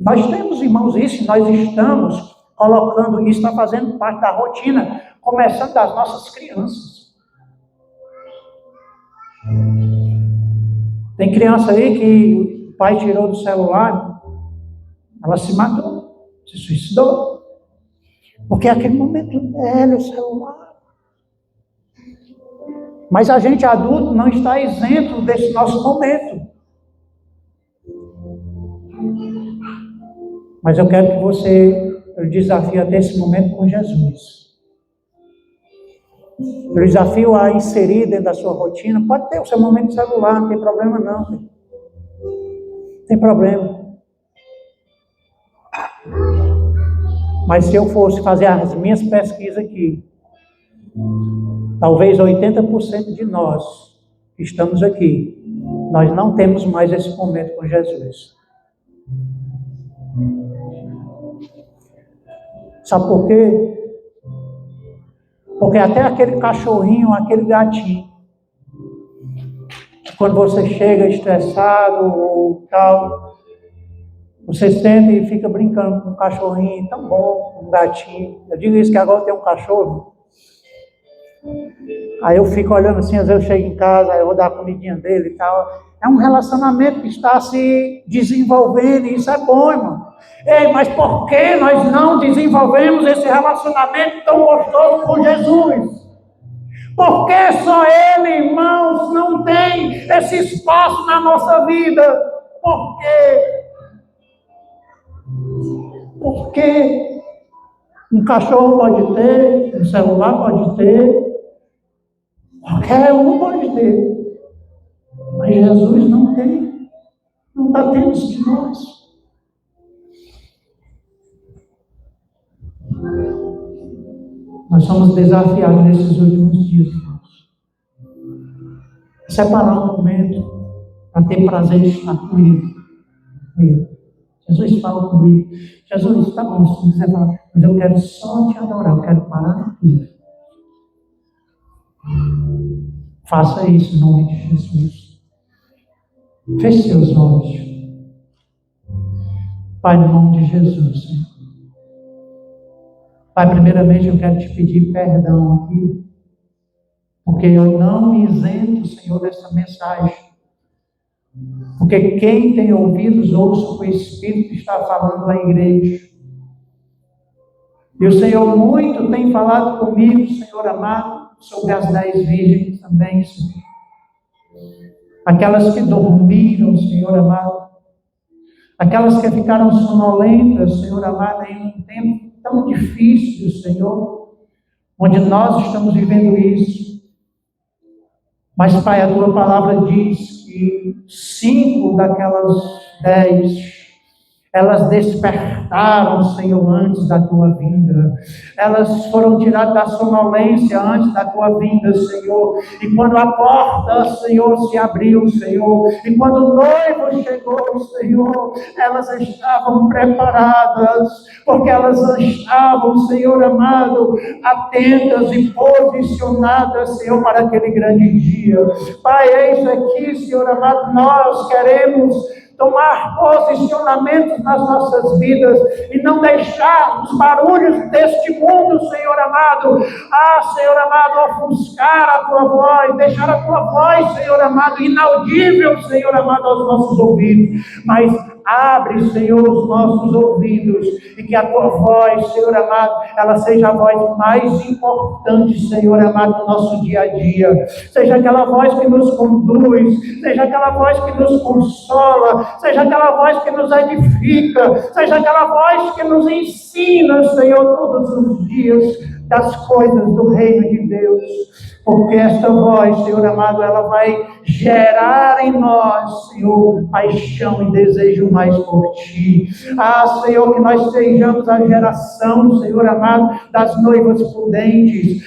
Nós temos, irmãos, isso, nós estamos colocando isso, está fazendo parte da rotina, começando das nossas crianças. Tem criança aí que o pai tirou do celular, ela se matou, se suicidou. Porque aquele momento o celular. Mas a gente adulto não está isento desse nosso momento. Mas eu quero que eu desafie até esse momento com Jesus. Eu desafio a inserir dentro da sua rotina. Pode ter o seu momento de celular, não tem problema não. Não tem problema. Mas se eu fosse fazer as minhas pesquisas aqui, talvez 80% de nós que estamos aqui, nós não temos mais esse momento com Jesus. Sabe por quê? Porque até aquele cachorrinho, aquele gatinho, quando você chega estressado ou tal, você senta e fica brincando com um cachorrinho tão bom, um gatinho. Eu digo isso que agora tem um cachorro. Aí eu fico olhando assim, às vezes eu chego em casa, aí eu vou dar a comidinha dele e tal. É um relacionamento que está se desenvolvendo e isso é bom, irmão. Ei, mas por que nós não desenvolvemos esse relacionamento tão gostoso com Jesus? Por que só Ele, irmãos, não tem esse espaço na nossa vida? Por quê? Porque um cachorro pode ter, um celular pode ter, qualquer um pode ter. Mas Jesus não tem, não está tendo isso de nós. Nós somos desafiados nesses últimos dias, irmãos. Separar um momento para ter prazer de estar com Ele. Jesus fala comigo. Jesus, está bom, se você falar, mas eu quero só te adorar, eu quero parar aqui. Faça isso em nome de Jesus. Feche seus olhos. Pai, no nome de Jesus, Senhor. Pai, primeiramente eu quero te pedir perdão aqui, porque eu não me isento, Senhor, dessa mensagem. Porque quem tem ouvidos, ouça o que o Espírito está falando à igreja. E o Senhor muito tem falado comigo, Senhor amado, sobre as 10 virgens também, Senhor. Aquelas que dormiram, Senhor amado. Aquelas que ficaram sonolentas, Senhor amado, em um tempo tão difícil, Senhor, onde nós estamos vivendo isso. Mas, Pai, a Tua palavra diz que 5 daquelas 10, elas despertaram, Senhor, antes da Tua vinda. Elas foram tiradas da sonolência antes da Tua vinda, Senhor. E quando a porta, Senhor, se abriu, Senhor, e quando o noivo chegou, Senhor, elas estavam preparadas, porque elas estavam, Senhor amado, atentas e posicionadas, Senhor, para aquele grande dia. Pai, eis aqui, Senhor amado, nós queremos tomar posicionamentos nas nossas vidas e não deixar os barulhos deste mundo, Senhor amado, Senhor amado, ofuscar a Tua voz, deixar a Tua voz, Senhor amado, inaudível, Senhor amado, aos nossos ouvidos. Mas abre, Senhor, os nossos ouvidos e que a Tua voz, Senhor amado, ela seja a voz mais importante, Senhor amado, no nosso dia a dia. Seja aquela voz que nos conduz, seja aquela voz que nos consola, seja aquela voz que nos edifica, seja aquela voz que nos ensina, Senhor, todos os dias das coisas do reino de Deus. Porque esta voz, Senhor amado, ela vai gerar em nós, Senhor, paixão e desejo mais por Ti. Senhor, que nós sejamos a geração, Senhor amado, das noivas prudentes.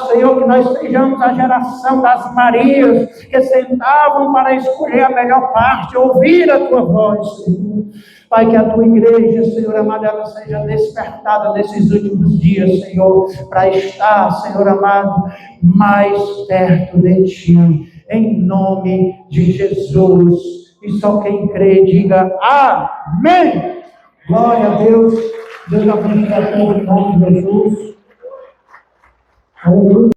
Senhor, que nós sejamos a geração das Marias, que sentavam para escolher a melhor parte, ouvir a Tua voz, Senhor. Pai, que a Tua igreja, Senhor amado, ela seja despertada nesses últimos dias, Senhor, para estar, Senhor amado, mais perto de Ti, em nome de Jesus. E só quem crê, diga amém. Glória a Deus. Deus abençoe a todos em nome de Jesus. Aleluia.